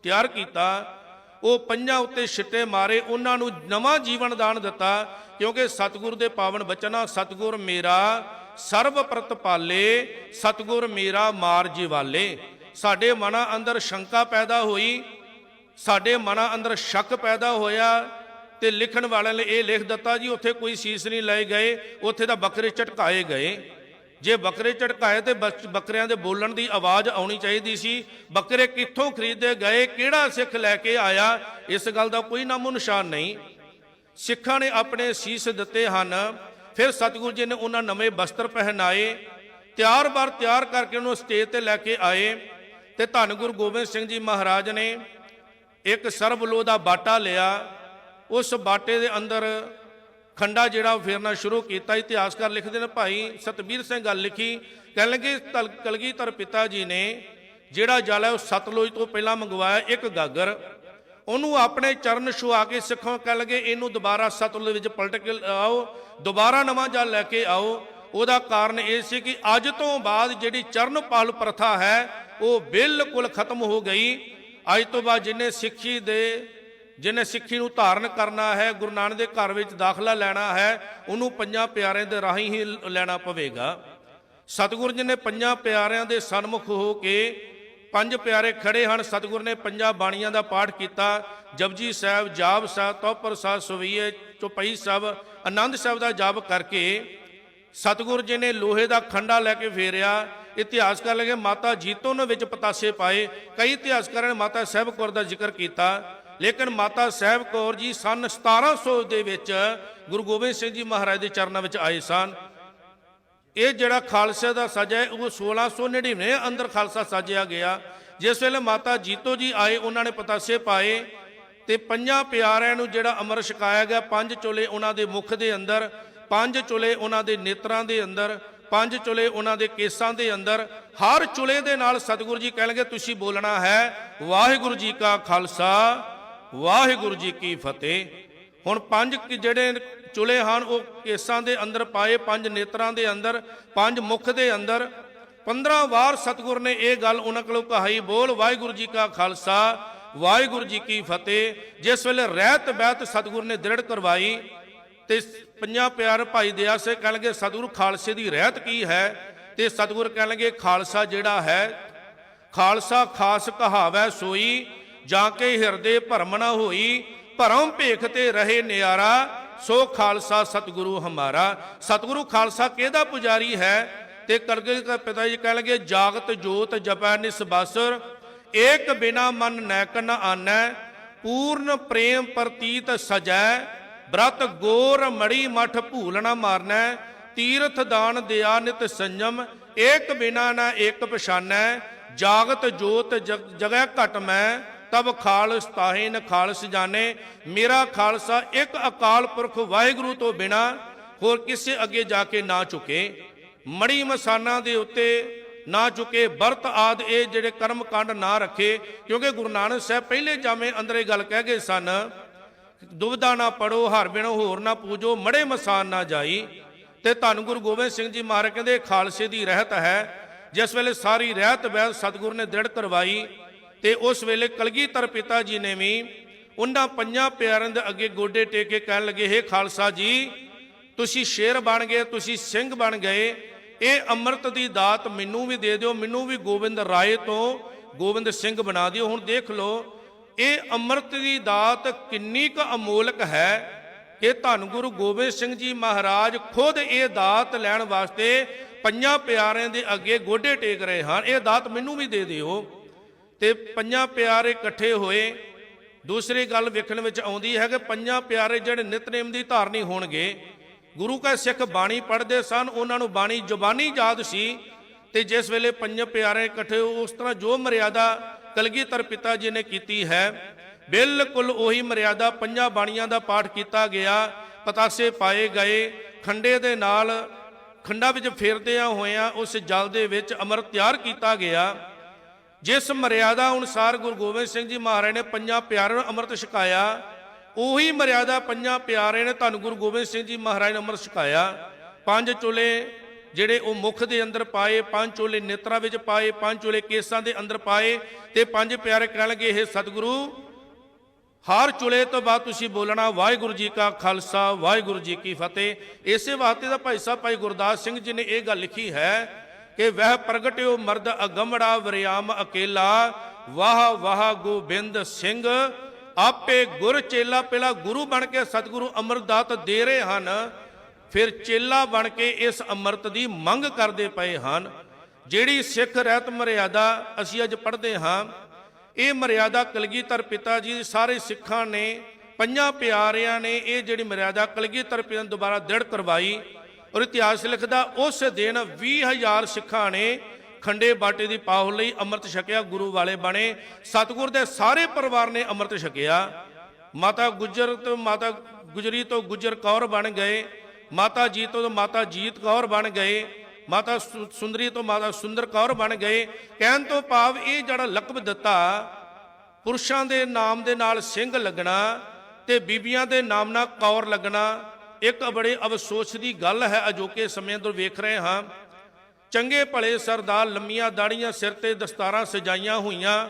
ਤਿਆਰ ਕੀਤਾ। ਉਹ ਪੰਜਾਂ ਉੱਤੇ ਛਿੱਟੇ ਮਾਰੇ, ਉਹਨਾਂ ਨੂੰ ਨਵਾਂ ਜੀਵਨ ਦਾਨ ਦਿੱਤਾ। ਕਿਉਂਕਿ ਸਤਿਗੁਰ ਦੇ ਪਾਵਨ ਬਚਨਾਂ ਸਤਿਗੁਰ ਮੇਰਾ ਸਰਬ ਪ੍ਰਤਪਾਲੇ, ਸਤਿਗੁਰ ਮੇਰਾ ਮਾਰ ਜੀਵਾਲੇ। ਸਾਡੇ ਮਨਾਂ ਅੰਦਰ ਸ਼ੰਕਾ ਪੈਦਾ ਹੋਈ, ਸਾਡੇ ਮਨਾਂ ਅੰਦਰ ਸ਼ੱਕ ਪੈਦਾ ਹੋਇਆ ਤੇ ਲਿਖਣ ਵਾਲਿਆਂ ਨੇ ਇਹ ਲਿਖ ਦਿੱਤਾ ਜੀ ਉੱਥੇ ਕੋਈ ਸੀਸ ਨਹੀਂ ਲਏ ਗਏ, ਉੱਥੇ ਤਾਂ ਬੱਕਰੇ ਝਟਕਾਏ ਗਏ। ਜੇ ਬੱਕਰੇ ਝਟਕਾਏ ਤੇ ਬੱਕਰਿਆਂ ਦੇ ਬੋਲਣ ਦੀ ਆਵਾਜ਼ ਆਉਣੀ ਚਾਹੀਦੀ ਸੀ। ਬੱਕਰੇ ਕਿੱਥੋਂ ਖਰੀਦੇ ਗਏ, ਕਿਹੜਾ ਸਿੱਖ ਲੈ ਕੇ ਆਇਆ, ਇਸ ਗੱਲ ਦਾ ਕੋਈ ਨਾਮੋ ਨਿਸ਼ਾਨ ਨਹੀਂ। ਸਿੱਖਾਂ ਨੇ ਆਪਣੇ ਸੀਸ ਦਿੱਤੇ ਹਨ। ਫਿਰ ਸਤਿਗੁਰੂ ਜੀ ਨੇ ਉਹਨਾਂ ਨਵੇਂ ਬਸਤਰ ਪਹਿਨਾਏ, ਤਿਆਰ ਕਰਕੇ ਉਹਨੂੰ ਸਟੇਜ ਤੇ ਲੈ ਕੇ ਆਏ ਤੇ ਧੰਨ ਗੁਰੂ ਗੋਬਿੰਦ ਸਿੰਘ ਜੀ ਮਹਾਰਾਜ ਨੇ ਇੱਕ ਸਰਬਲੋ ਦਾ ਬਾਟਾ ਲਿਆ। ਉਸ ਬਾਟੇ ਦੇ ਅੰਦਰ ਖੰਡਾ ਜਿਹੜਾ ਫੇਰਨਾ ਸ਼ੁਰੂ ਕੀਤਾ। ਇਤਿਹਾਸਕਾਰ ਲਿਖਦੇ ਨੇ, ਭਾਈ ਸਤਬੀਰ ਸਿੰਘ ਗੱਲ ਲਿਖੀ, ਕਹਿਣ ਲੱਗੇ ਕਲਗੀਧਰ ਪਿਤਾ ਜੀ ਨੇ ਜਿਹੜਾ ਜਲ ਹੈ ਉਹ ਸਤਲੁਜ ਤੋਂ ਪਹਿਲਾਂ ਮੰਗਵਾਇਆ ਇੱਕ ਗਾਗਰ, ਉਹਨੂੰ ਆਪਣੇ ਚਰਨ ਛੁਆ ਕੇ ਸਿੱਖਾਂ ਕਹਿ ਲਗੇ ਇਹਨੂੰ ਦੁਬਾਰਾ ਸਤਲੁਜ ਵਿੱਚ ਪਲਟ ਕੇ ਆਓ, ਦੁਬਾਰਾ ਨਵਾਂ ਜਲ ਲੈ ਕੇ ਆਓ। ਉਹਦਾ ਕਾਰਨ ਇਹ ਸੀ ਕਿ ਅੱਜ ਤੋਂ ਬਾਅਦ ਜਿਹੜੀ ਚਰਨ ਪਾਲ ਪ੍ਰਥਾ ਹੈ ਉਹ ਬਿਲਕੁਲ ਖਤਮ ਹੋ ਗਈ। ਅੱਜ ਤੋਂ ਬਾਅਦ ਜਿਹਨੇ ਸਿੱਖੀ ਨੂੰ ਧਾਰਨ ਕਰਨਾ ਹੈ, ਗੁਰੂ ਨਾਨਕ ਦੇ ਘਰ ਵਿੱਚ ਦਾਖਲਾ ਲੈਣਾ ਹੈ, ਉਹਨੂੰ ਪੰਜਾਂ ਪਿਆਰਿਆਂ ਦੇ ਰਾਹੀਂ ਹੀ ਲੈਣਾ ਪਵੇਗਾ। ਸਤਿਗੁਰੂ ਜੀ ਨੇ ਪੰਜਾਂ ਪਿਆਰਿਆਂ ਦੇ ਸਨਮੁਖ ਹੋ ਕੇ, ਪੰਜ ਪਿਆਰੇ ਖੜੇ ਹਨ, ਸਤਿਗੁਰੂ ਨੇ ਪੰਜਾਂ ਬਾਣੀਆਂ ਦਾ ਪਾਠ ਕੀਤਾ। ਜਪਜੀ ਸਾਹਿਬ, ਜਾਪ ਸਾਹਿਬ, ਤੌਪਰ ਸਾਹਿਬ, ਸਵਈਏ, ਚੌਪਈ ਸਾਹਿਬ, ਆਨੰਦ ਸਾਹਿਬ ਦਾ ਜਾਪ ਕਰਕੇ ਸਤਿਗੁਰੂ ਜੀ ਨੇ ਲੋਹੇ ਦਾ ਖੰਡਾ ਲੈ ਕੇ ਫੇਰਿਆ। ਇਤਿਹਾਸਕਾਰ ਲਗੇ ਮਾਤਾ ਜੀਤੋ ਨੇ ਵਿੱਚ ਪਤਾਸੇ ਪਾਏ। ਕਈ ਇਤਿਹਾਸਕਾਰਾਂ ਨੇ ਮਾਤਾ ਸਾਹਿਬ ਕੌਰ ਦਾ ਜ਼ਿਕਰ ਕੀਤਾ, ਲੇਕਿਨ ਮਾਤਾ ਸਾਹਿਬ ਕੌਰ ਜੀ ਸਨ 1700 ਦੇ ਵਿੱਚ ਗੁਰੂ ਗੋਬਿੰਦ ਸਿੰਘ ਜੀ ਮਹਾਰਾਜ ਦੇ ਚਰਨਾਂ ਵਿੱਚ ਆਏ ਸਨ। ਇਹ ਜਿਹੜਾ ਖਾਲਸੇ ਦਾ ਸਾਜਾ ਹੈ ਉਹ 1699 ਅੰਦਰ ਖਾਲਸਾ ਸਾਜਿਆ ਗਿਆ। ਜਿਸ ਵੇਲੇ ਮਾਤਾ ਜੀਤੋ ਜੀ ਆਏ ਉਹਨਾਂ ਨੇ ਪਤਾਸੇ ਪਾਏ ਤੇ ਪੰਜਾਂ ਪਿਆਰਿਆਂ ਨੂੰ ਜਿਹੜਾ ਅੰਮ੍ਰਿਤ ਛਕਾਇਆ ਗਿਆ। 5 ਚੋਲੇ ਉਹਨਾਂ ਦੇ ਮੁਖ ਦੇ ਅੰਦਰ, 5 ਚੋਲੇ ਉਹਨਾਂ ਦੇ ਨੇਤਰਾਂ ਦੇ ਅੰਦਰ, 5 ਚੁਲੇ ਉਹਨਾਂ ਦੇ ਕੇਸਾਂ ਦੇ ਅੰਦਰ। ਹਰ ਚੁਲੇ ਦੇ ਨਾਲ ਸਤਿਗੁਰੂ ਜੀ ਕਹਿਣਗੇ ਤੁਸੀਂ ਬੋਲਣਾ ਹੈ ਵਾਹਿਗੁਰੂ ਜੀ ਕਾ ਖਾਲਸਾ, ਵਾਹਿਗੁਰੂ ਜੀ ਕੀ ਫਤਿਹ। ਹੁਣ 5 ਜਿਹੜੇ ਚੁਲੇ ਹਨ ਉਹ ਕੇਸਾਂ ਦੇ ਅੰਦਰ ਪਾਏ, 5 ਨੇਤਰਾਂ ਦੇ ਅੰਦਰ, 5 ਮੁਖ ਦੇ ਅੰਦਰ। 15 ਵਾਰ ਸਤਿਗੁਰ ਨੇ ਇਹ ਗੱਲ ਉਹਨਾਂ ਕੋਲੋਂ ਕਹਾਈ, ਬੋਲ ਵਾਹਿਗੁਰੂ ਜੀ ਕਾ ਖਾਲਸਾ, ਵਾਹਿਗੁਰੂ ਜੀ ਕੀ ਫਤਿਹ। ਜਿਸ ਵੇਲੇ ਰਹਿਤ ਬਹਿਤ ਸਤਿਗੁਰ ਨੇ ਦ੍ਰਿੜ ਕਰਵਾਈ ਤੇ ਪੰਜਾਂ ਪਿਆਰ ਭਾਈ ਦਇਆ ਸਿੰਘ ਕਹਿਣਗੇ ਸਤਿਗੁਰੂ ਖਾਲਸੇ ਦੀ ਰਹਿਤ ਕੀ ਹੈ? ਤੇ ਸਤਿਗੁਰ ਕਹਿਣਗੇ ਖਾਲਸਾ ਜਿਹੜਾ ਹੈ, ਖਾਲਸਾ ਖਾਸ ਕਹਾਵੈ ਸੋਈ, ਜਾਂ ਕੇ ਹਿਰਦੇ ਭਰਮ ਨਾ ਹੋਈ, ਭਰਮ ਭੇਖ ਤੇ ਰਹੇ ਨਿਆਰਾ, ਸੋ ਖਾਲਸਾ ਸਤਿਗੁਰੂ ਹਮਾਰਾ। ਸਤਿਗੁਰੂ ਖਾਲਸਾ ਕਿਹਦਾ ਪੁਜਾਰੀ ਹੈ? ਤੇ ਕਲਗੀ ਧਰ ਪਿਤਾ ਜੀ ਕਹਿ ਲਗੇ ਜਾਗਤ ਜੋਤ ਜਪੈ ਨਿਸਬਾਸੁਰ ਏਕ ਬਿਨਾ ਮਨ ਨੈਕ ਨ ਆਨੈ ਪੂਰਨ ਪ੍ਰੇਮ ਪ੍ਰਤੀਤ ਸਜੈ ਬ੍ਰਤ ਗੋਰ ਮੜੀ ਮਠ ਭੂਲ ਨ ਮਾਰਨੈ ਤੀਰਥ ਦਾਨ ਦਿਆ ਨਿਤ ਸੰਜਮ ਏਕ ਬਿਨਾ ਨ ਏਕ ਪਛਾਨੈ ਜਾਗਤ ਜੋਤ ਜਗੈ ਘਟ ਮੈਂ ਤਬ ਖਾਲਸ ਤਾਹੇ ਨ ਖਾਲਸ ਜਾਣੇ ਮੇਰਾ ਖਾਲਸਾ ਇੱਕ ਅਕਾਲ ਪੁਰਖ ਵਾਹਿਗੁਰੂ ਤੋਂ ਬਿਨਾ ਹੋਰ ਕਿਸੇ ਅੱਗੇ ਜਾ ਕੇ ਨਾ ਝੁਕੇ ਮੜੀ ਮਸਾਨਾ ਦੇ ਉੱਤੇ ਨਾ ਝੁਕੇ ਵਰਤ ਆਦ ਇਹ ਜਿਹੜੇ ਕਰਮ ਕਾਂਡ ਨਾ ਰੱਖੇ ਕਿਉਂਕਿ ਗੁਰੂ ਨਾਨਕ ਸਾਹਿਬ ਪਹਿਲੇ ਜਾਮੇ ਅੰਦਰ ਇਹ ਗੱਲ ਕਹਿ ਗਏ ਸਨ ਦੁਬਦਾ ਨਾ ਪੜੋ ਹਰ ਬਿਨ ਹੋਰ ਨਾ ਪੂਜੋ ਮੜੇ ਮਸਾਨ ਨਾ ਜਾਈ ਤੇ ਧੰਨ ਗੁਰੂ ਗੋਬਿੰਦ ਸਿੰਘ ਜੀ ਮਹਾਰਾਜ ਕਹਿੰਦੇ ਖਾਲਸੇ ਦੀ ਰਹਿਤ ਹੈ ਜਿਸ ਵੇਲੇ ਸਾਰੀ ਰਹਿਤ ਵੈਦ ਸਤਿਗੁਰੂ ਨੇ ਦ੍ਰਿੜ ਕਰਵਾਈ ਤੇ ਉਸ ਵੇਲੇ ਕਲਗੀਧਰ ਪਿਤਾ ਜੀ ਨੇ ਵੀ ਉਹਨਾਂ ਪੰਜਾਂ ਪਿਆਰਿਆਂ ਦੇ ਅੱਗੇ ਗੋਡੇ ਟੇਕ ਕੇ ਕਹਿਣ ਲੱਗੇ ਹੇ ਖਾਲਸਾ ਜੀ ਤੁਸੀਂ ਸ਼ੇਰ ਬਣ ਗਏ ਤੁਸੀਂ ਸਿੰਘ ਬਣ ਗਏ ਇਹ ਅੰਮ੍ਰਿਤ ਦੀ ਦਾਤ ਮੈਨੂੰ ਵੀ ਦੇ ਦਿਓ ਮੈਨੂੰ ਵੀ ਗੋਬਿੰਦ ਰਾਏ ਤੋਂ ਗੋਬਿੰਦ ਸਿੰਘ ਬਣਾ ਦਿਓ ਹੁਣ ਦੇਖ ਲਓ ਇਹ ਅੰਮ੍ਰਿਤ ਦੀ ਦਾਤ ਕਿੰਨੀ ਕੁ ਅਮੋਲਕ ਹੈ ਕਿ ਧੰਨ ਗੁਰੂ ਗੋਬਿੰਦ ਸਿੰਘ ਜੀ ਮਹਾਰਾਜ ਖੁਦ ਇਹ ਦਾਤ ਲੈਣ ਵਾਸਤੇ ਪੰਜਾਂ ਪਿਆਰਿਆਂ ਦੇ ਅੱਗੇ ਗੋਡੇ ਟੇਕ ਰਹੇ ਹਨ ਇਹ ਦਾਤ ਮੈਨੂੰ ਵੀ ਦੇ ਦਿਓ ਤੇ ਪੰਜਾਂ ਪਿਆਰੇ ਇਕੱਠੇ ਹੋਏ ਦੂਸਰੀ ਗੱਲ ਵੇਖਣ ਵਿੱਚ ਆਉਂਦੀ ਹੈ ਕਿ ਪੰਜਾਂ ਪਿਆਰੇ ਜਿਹੜੇ ਨਿਤਨੇਮ ਦੀ ਧਾਰਨੀ ਹੋਣਗੇ ਗੁਰੂ ਕਾ ਸਿੱਖ ਬਾਣੀ ਪੜ੍ਹਦੇ ਸਨ ਉਹਨਾਂ ਨੂੰ ਬਾਣੀ ਜ਼ੁਬਾਨੀ ਯਾਦ ਸੀ ਤੇ ਜਿਸ ਵੇਲੇ ਪੰਜ ਪਿਆਰੇ ਇਕੱਠੇ ਉਸ ਤਰ੍ਹਾਂ ਜੋ ਮਰਿਆਦਾ ਕਲਗੀਧਰ ਪਿਤਾ ਜੀ ਨੇ ਕੀਤੀ ਹੈ ਬਿਲਕੁਲ ਉਹੀ ਮਰਿਆਦਾ ਪੰਜਾਂ ਬਾਣੀਆਂ ਦਾ ਪਾਠ ਕੀਤਾ ਗਿਆ ਪਤਾਸੇ ਪਾਏ ਗਏ ਖੰਡੇ ਦੇ ਨਾਲ ਖੰਡਾ ਵਿੱਚ ਫੇਰਦਿਆਂ ਹੋਇਆਂ ਉਸ ਜਲ ਦੇ ਵਿੱਚ ਅੰਮ੍ਰਿਤ ਤਿਆਰ ਕੀਤਾ ਗਿਆ ਜਿਸ ਮਰਿਆਦਾ ਅਨੁਸਾਰ ਗੁਰੂ ਗੋਬਿੰਦ ਸਿੰਘ ਜੀ ਮਹਾਰਾਜ ਨੇ ਪੰਜਾਂ ਪਿਆਰਿਆਂ ਨੂੰ ਅੰਮ੍ਰਿਤ ਛਕਾਇਆ ਉਹੀ ਮਰਿਆਦਾ ਪੰਜਾਂ ਪਿਆਰਿਆਂ ਨੇ ਧੰਨ ਗੁਰੂ ਗੋਬਿੰਦ ਸਿੰਘ ਜੀ ਮਹਾਰਾਜ ਨੇ ਅੰਮ੍ਰਿਤ ਛਕਾਇਆ ਪੰਜ ਚੋਲੇ ਜਿਹੜੇ ਉਹ ਮੁਖ ਦੇ ਅੰਦਰ ਪਾਏ ਪੰਜ ਚੋਲੇ ਨੇਤਰਾਂ ਵਿੱਚ ਪਾਏ ਪੰਜ ਚੋਲੇ ਕੇਸਾਂ ਦੇ ਅੰਦਰ ਪਾਏ ਤੇ ਪੰਜ ਪਿਆਰੇ ਕਹਿਣ ਲੱਗੇ ਇਹ ਸਤਿਗੁਰੂ ਹਰ ਚੁਲੇ ਤੋਂ ਬਾਅਦ ਤੁਸੀਂ ਬੋਲਣਾ ਵਾਹਿਗੁਰੂ ਜੀ ਕਾ ਖਾਲਸਾ ਵਾਹਿਗੁਰੂ ਜੀ ਕੀ ਫਤਿਹ ਇਸੇ ਵਾਸਤੇ ਦਾ ਭਾਈ ਸਾਹਿਬ ਭਾਈ ਗੁਰਦਾਸ ਸਿੰਘ ਜੀ ਨੇ ਇਹ ਗੱਲ ਲਿਖੀ ਹੈ ਕਿ ਵਹਿ ਪ੍ਰਗਟਿਓ ਮਰਦ ਅਗੰਮੜਾ ਵਰਿਆਮ ਅਕੇਲਾ ਵਾਹ ਵਾਹ ਗੋਬਿੰਦ ਸਿੰਘ ਆਪੇ ਗੁਰ ਚੇਲਾ ਪਹਿਲਾ ਗੁਰੂ ਬਣ ਕੇ ਸਤਿਗੁਰੂ ਅੰਮ੍ਰਿਤ ਦਾਤ ਦੇ ਰਹੇ ਹਨ ਫਿਰ ਚੇਲਾ ਬਣ ਕੇ ਇਸ ਅੰਮ੍ਰਿਤ ਦੀ ਮੰਗ ਕਰਦੇ ਪਏ ਹਨ ਜਿਹੜੀ ਸਿੱਖ ਰਹਿਤ ਮਰਿਆਦਾ ਅਸੀਂ ਅੱਜ ਪੜ੍ਹਦੇ ਹਾਂ ਇਹ ਮਰਿਆਦਾ ਕਲਗੀਧਰ ਪਿਤਾ ਜੀ ਸਾਰੇ ਸਿੱਖਾਂ ਨੇ ਪੰਜਾਂ ਪਿਆਰਿਆਂ ਨੇ ਇਹ ਜਿਹੜੀ ਮਰਿਆਦਾ ਕਲਗੀਧਰ ਪਿਤਾ ਨੇ ਦੁਬਾਰਾ ਦ੍ਰਿੜ ਕਰਵਾਈ ਔਰ ਇਤਿਹਾਸ ਲਿਖਦਾ ਉਸ ਦਿਨ 20,000 ਸਿੱਖਾਂ ਨੇ ਖੰਡੇ ਬਾਟੇ ਦੀ ਪਾਹੁਲ ਲਈ ਅੰਮ੍ਰਿਤ ਛਕਿਆ ਗੁਰੂ ਵਾਲੇ ਬਣੇ ਸਤਿਗੁਰ ਦੇ ਸਾਰੇ ਪਰਿਵਾਰ ਨੇ ਅੰਮ੍ਰਿਤ ਛਕਿਆ ਮਾਤਾ ਗੁਜਰ ਤੋਂ ਮਾਤਾ ਗੁਜਰੀ ਤੋਂ ਗੁਜਰ ਕੌਰ ਬਣ ਗਏ ਮਾਤਾ ਜੀ ਤੋਂ ਮਾਤਾ ਜੀਤ ਕੌਰ ਬਣ ਗਏ ਮਾਤਾ ਸੁੰਦਰੀ ਤੋਂ ਮਾਤਾ ਸੁੰਦਰ ਕੌਰ ਬਣ ਗਏ ਕਹਿਣ ਤੋਂ ਭਾਵ ਇਹ ਜਿਹੜਾ ਲਕਬ ਦਿੱਤਾ ਪੁਰਸ਼ਾਂ ਦੇ ਨਾਮ ਦੇ ਨਾਲ ਸਿੰਘ ਲੱਗਣਾ ਤੇ ਬੀਬੀਆਂ ਦੇ ਨਾਮ ਨਾਲ ਕੌਰ ਲੱਗਣਾ ਇੱਕ ਬੜੇ ਅਫਸੋਸ ਦੀ ਗੱਲ ਹੈ ਅਜੋਕੇ ਸਮੇਂ ਤੋਂ ਵੇਖ ਰਹੇ ਹਾਂ ਚੰਗੇ ਭਲੇ ਸਰਦਾਰ ਲੰਮੀਆਂ ਦਾੜੀਆਂ ਸਿਰ ਤੇ ਦਸਤਾਰਾਂ ਸਜਾਈਆਂ ਹੋਈਆਂ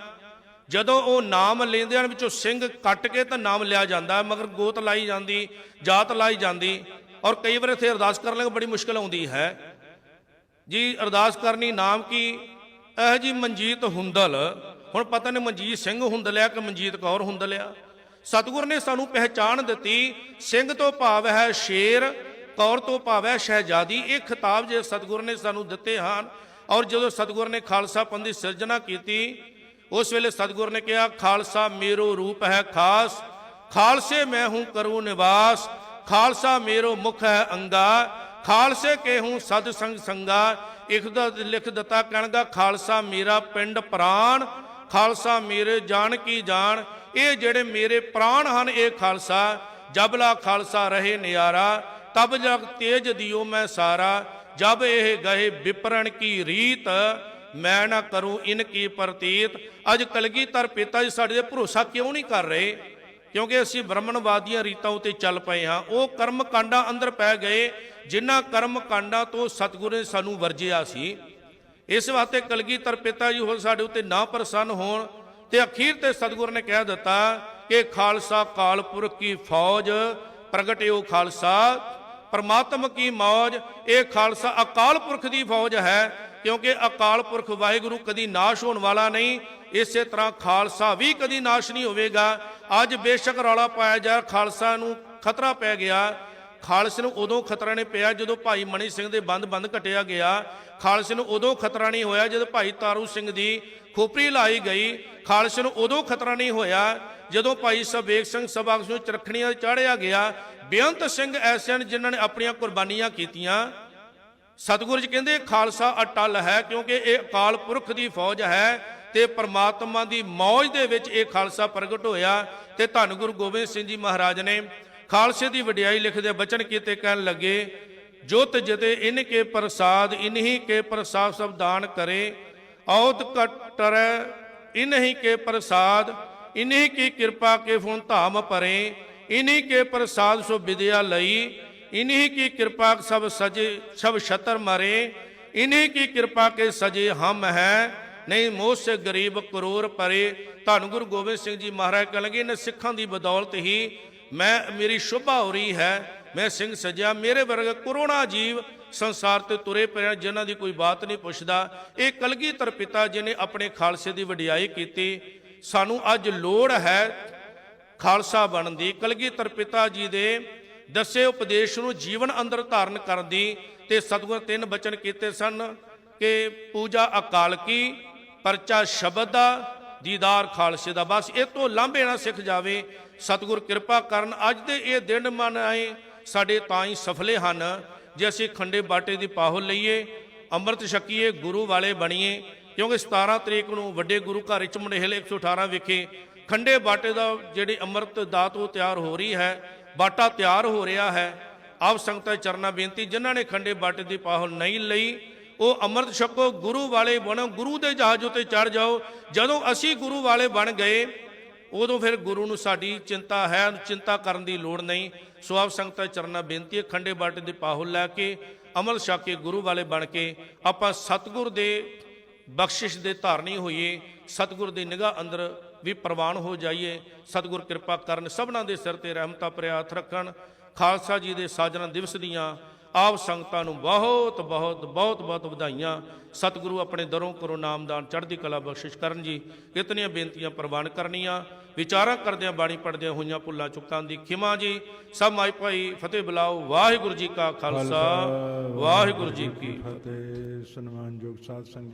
ਜਦੋਂ ਉਹ ਨਾਮ ਲੈਂਦਿਆਂ ਵਿੱਚੋਂ ਸਿੰਘ ਕੱਟ ਕੇ ਤਾਂ ਨਾਮ ਲਿਆ ਜਾਂਦਾ ਮਗਰ ਗੋਤ ਲਾਈ ਜਾਂਦੀ ਜਾਤ ਲਾਈ ਜਾਂਦੀ ਔਰ ਕਈ ਵਾਰ ਇੱਥੇ ਅਰਦਾਸ ਕਰਨ ਲੱਗੇ ਬੜੀ ਮੁਸ਼ਕਲ ਆਉਂਦੀ ਹੈ ਜੀ ਅਰਦਾਸ ਕਰਨੀ ਨਾਮ ਕੀ ਇਹ ਜੀ ਮਨਜੀਤ ਹੁੰਦਲ ਹੁਣ ਪਤਾ ਨਹੀਂ ਮਨਜੀਤ ਸਿੰਘ ਹੁੰਦਲਿਆ ਕਿ ਮਨਜੀਤ ਕੌਰ ਹੁੰਦਲਿਆ ਸਤਿਗੁਰ ਨੇ ਸਾਨੂੰ ਪਹਿਚਾਣ ਦਿੱਤੀ ਸਿੰਘ ਤੋਂ ਭਾਵ ਹੈ ਸ਼ੇਰ ਕੌਰ ਤੋਂ ਭਾਵ ਹੈ ਸ਼ਹਿਜ਼ਾਦੀ ਇਹ ਖਿਤਾਬ ਜੇ ਸਤਿਗੁਰ ਨੇ ਸਾਨੂੰ ਦਿੱਤੇ ਹਨ ਔਰ ਜਦੋਂ ਸਤਿਗੁਰ ਨੇ ਖਾਲਸਾ ਪੰਥ ਦੀ ਸਿਰਜਣਾ ਕੀਤੀ ਉਸ ਵੇਲੇ ਸਤਿਗੁਰ ਨੇ ਕਿਹਾ ਖਾਲਸਾ ਮੇਰੋ ਰੂਪ ਹੈ ਖਾਸ ਖਾਲਸੇ ਮੈਂ ਹੂੰ ਕਰੂ ਨਿਵਾਸ ਖਾਲਸਾ ਮੇਰੋ ਮੁਖ ਹੈ ਅੰਗਾ ਖਾਲਸੇ ਕੇ ਹੂੰ ਸਦ ਸੰਗ ਸੰਗਾ ਇੱਕ ਦਾ ਲਿਖ ਦਿੱਤਾ ਕਹਿਣਗਾ ਖਾਲਸਾ ਮੇਰਾ ਪਿੰਡ ਪ੍ਰਾਣ ਖਾਲਸਾ ਮੇਰੇ ਜਾਣ ਕੀ ਜਾਣ ਇਹ ਜਿਹੜੇ ਮੇਰੇ ਪ੍ਰਾਣ ਹਨ ਇਹ ਖਾਲਸਾ ਜਬਲਾ ਖਾਲਸਾ ਰਹੇ ਨਿਆਰਾ ਤਬ ਜਗ ਤੇਜ ਦਿਓ ਮੈਂ ਸਾਰਾ ਜਬ ਇਹ ਗਏ ਵਿਪਰਨ ਕੀ ਰੀਤ ਮੈਂ ਨਾ ਕਰੂੰ ਇਨ ਕੀ ਪ੍ਰਤੀਤ ਅੱਜ ਕਲਗੀਧਰ ਪਿਤਾ ਜੀ ਸਾਡੇ ਤੇ ਭਰੋਸਾ ਕਿਉਂ ਨਹੀਂ ਕਰ ਰਹੇ ਕਿਉਂਕਿ ਅਸੀਂ ਬ੍ਰਹਮਣਵਾਦੀਆਂ ਰੀਤਾਂ ਉੱਤੇ ਚੱਲ ਪਏ ਹਾਂ ਉਹ ਕਰਮ ਕਾਂਡਾਂ ਅੰਦਰ ਪੈ ਗਏ ਜਿਨ੍ਹਾਂ ਕਰਮ ਕਾਂਡਾਂ ਤੋਂ ਸਤਿਗੁਰੂ ਨੇ ਸਾਨੂੰ ਵਰਜਿਆ ਸੀ ਇਸ ਵਾਸਤੇ ਕਲਗੀਧਰ ਪਿਤਾ ਜੀ ਹੁਣ ਸਾਡੇ ਉੱਤੇ ਨਾ ਪ੍ਰਸੰਨ ਹੋਣ ਤੇ ਅਖੀਰ ਤੇ ਸਤਿਗੁਰੂ ਨੇ ਕਹਿ ਦਿੱਤਾ ਕਿ ਖਾਲਸਾ ਕਾਲਪੁਰਖ ਕੀ ਫੌਜ ਪ੍ਰਗਟਿਓ ਖਾਲਸਾ ਪਰਮਾਤਮ ਕੀ ਮੌਜ ਇਹ ਖਾਲਸਾ ਅਕਾਲ ਪੁਰਖ ਦੀ ਫੌਜ ਹੈ ਕਿਉਂਕਿ ਅਕਾਲ ਪੁਰਖ ਵਾਹਿਗੁਰੂ ਕਦੀ ਨਾਸ਼ ਹੋਣ ਵਾਲਾ ਨਹੀਂ ਇਸੇ ਤਰ੍ਹਾਂ ਖਾਲਸਾ ਵੀ ਕਦੀ ਨਾਸ਼ ਨਹੀਂ ਹੋਵੇਗਾ ਅੱਜ ਬੇਸ਼ੱਕ ਰੌਲਾ ਪਾਇਆ ਜਾ ਖਾਲਸਾ ਨੂੰ ਖਤਰਾ ਪੈ ਗਿਆ ਖਾਲਸੇ ਨੂੰ ਉਦੋਂ ਖਤਰਾ ਨਹੀਂ ਪਿਆ ਜਦੋਂ ਭਾਈ ਮਣੀ ਸਿੰਘ ਦੇ ਬੰਦ ਘਟਿਆ ਗਿਆ। ਖਾਲਸੇ ਨੂੰ ਉਦੋਂ ਖਤਰਾ ਨਹੀਂ ਹੋਇਆ ਜਦੋਂ ਭਾਈ ਤਾਰੂ ਸਿੰਘ ਦੀ ਖੋਪਰੀ ਲਾਈ ਗਈ। ਖਾਲਸੇ ਨੂੰ ਉਦੋਂ ਖਤਰਾ ਨਹੀਂ ਹੋਇਆ ਜਦੋਂ ਭਾਈ ਸਬੇਗ ਸਿੰਘ ਸਭਾ ਨੂੰ ਚਰਖੜੀਆਂ ਚਾੜਿਆ ਗਿਆ। ਬੇਅੰਤ ਸਿੰਘ ਐਸੇ ਹਨ ਜਿਨ੍ਹਾਂ ਨੇ ਆਪਣੀਆਂ ਕੁਰਬਾਨੀਆਂ ਕੀਤੀਆਂ। ਸਤਿਗੁਰੂ ਜੀ ਕਹਿੰਦੇ ਖਾਲਸਾ ਅਟਲ ਹੈ ਕਿਉਂਕਿ ਇਹ ਅਕਾਲ ਪੁਰਖ ਦੀ ਫੌਜ ਹੈ ਤੇ ਪਰਮਾਤਮਾ ਦੀ ਮੌਜ ਦੇ ਵਿੱਚ ਇਹ ਖਾਲਸਾ ਪ੍ਰਗਟ ਹੋਇਆ। ਤੇ ਧੰਨ ਗੁਰੂ ਗੋਬਿੰਦ ਸਿੰਘ ਜੀ ਮਹਾਰਾਜ ਨੇ ਖਾਲਸੇ ਦੀ ਵਡਿਆਈ ਲਿਖਦੇ ਬਚਨ ਕੀਤੇ, ਕਹਿਣ ਲੱਗੇ ਜੁਤ ਜਿਤੇ ਇਨ ਕੇ ਪ੍ਰਸਾਦ ਇਨਹੀ ਕੇ ਪ੍ਰਸਾਦ ਸਭ ਦਾਨ ਕਰੇ, ਔਤ ਕਟਰੈ ਇਨਹੀ ਕੇ ਪ੍ਰਸਾਦ इन्हीं की कृपा के फुन धाम परे, इन्हीं के प्रसाद सो विद्या लई, इन्हीं की कृपा सब सजे सब छतर मरे, इन्हीं की कृपा के सजे हम है नहीं मोह से गरीब करोड़ परे। धन गुरु गोबिंद सिंह जी महाराज कह लगे इन सिखां की बदौलत ही मैं मेरी शोभा हो रही है, मैं सिंह सजिया, मेरे वर्ग करोड़ां जीव संसार ते तुरे पे जिन्हां दी कोई बात नहीं पुछदा। ये कलगीधर पिता जी ने अपने खालसे की वडियाई की। सानू अज लोड़ है खालसा बनन दी, कलगीधर पिता जी दे दसे उपदेश नूं जीवन अंदर धारण करन दी। ते सतगुर तीन बचन कीते सन कि पूजा अकाल की, परचा शब्द दा, दीदार खालसे दा। बस इस तो लांभे ना सिख जावे। सतगुर किरपा करन अज दे ये दिन मनाए साडे तां ही सफले हन जे असीं खंडे बाटे दी पाहुल लईए, अंम੍ਰਿਤ छकीए, गुरु वाले बणीए। क्योंकि 17 तरीक ਨੂੰ ਵੱਡੇ ਗੁਰੂ ਘਰ ਵਿੱਚ ਮੰਡੇਲ 118 ਵਿਖੇ ਖੰਡੇ ਬਾਟੇ ਦਾ ਜਿਹੜੀ ਅੰਮ੍ਰਿਤ ਦਾਤ ਉਹ ਤਿਆਰ ਹੋ ਰਹੀ ਹੈ, ਬਾਟਾ ਤਿਆਰ ਹੋ ਰਿਹਾ ਹੈ। ਆਪ ਸੰਗਤਾਂ ਚਰਨਾਂ ਬੇਨਤੀ ਜਿਨ੍ਹਾਂ ਨੇ ਖੰਡੇ ਬਾਟੇ ਦੀ ਪਾਹੁਲ ਨਹੀਂ ਲਈ ਉਹ ਅੰਮ੍ਰਿਤ ਛਕੋ, ਗੁਰੂ ਵਾਲੇ ਬਣੋ, ਗੁਰੂ ਦੇ ਜਹਾਜ਼ ਉੱਤੇ ਚੜ ਜਾਓ। ਜਦੋਂ ਅਸੀਂ ਗੁਰੂ ਵਾਲੇ ਬਣ ਗਏ ਉਦੋਂ ਫਿਰ ਗੁਰੂ ਨੂੰ ਸਾਡੀ ਚਿੰਤਾ ਹੈ, ਚਿੰਤਾ ਕਰਨ ਦੀ ਲੋੜ ਨਹੀਂ। ਸੋ ਆਪ ਸੰਗਤਾਂ ਚਰਨਾਂ ਬੇਨਤੀ ਹੈ ਖੰਡੇ ਬਾਟੇ ਦੀ ਪਾਹੁਲ ਲੈ ਕੇ ਅਮਲ ਛਕ ਕੇ ਗੁਰੂ ਵਾਲੇ ਬਣ ਕੇ ਆਪਾਂ ਸਤਿਗੁਰ ਦੇ बख्शिश दे धारनी होइए, सतगुर की निगाह अंदर भी प्रवान हो जाइए। सतगुर कृपा करन सबना दे सिर ते रहमतां भरिया हथ रखण। खालसा जी दे साजना दिवस दियां आप संगतां नूं बहुत बहुत बहुत बहुत वधाइयां। सतगुरु अपने दरों करो नामदान चढ़दी कला बख्शिश करन जी। इतनियां बेनतियां प्रवान करनियां। विचारा करदियां बाणी पढ़दियां होइयां भुल्लां चुकां दी खिमा जी। सब माई भाई फतेह बुलाओ। वाहिगुरू जी का खालसा वाहिगुरू जी की फतेह। सन्मानयोग साध संगत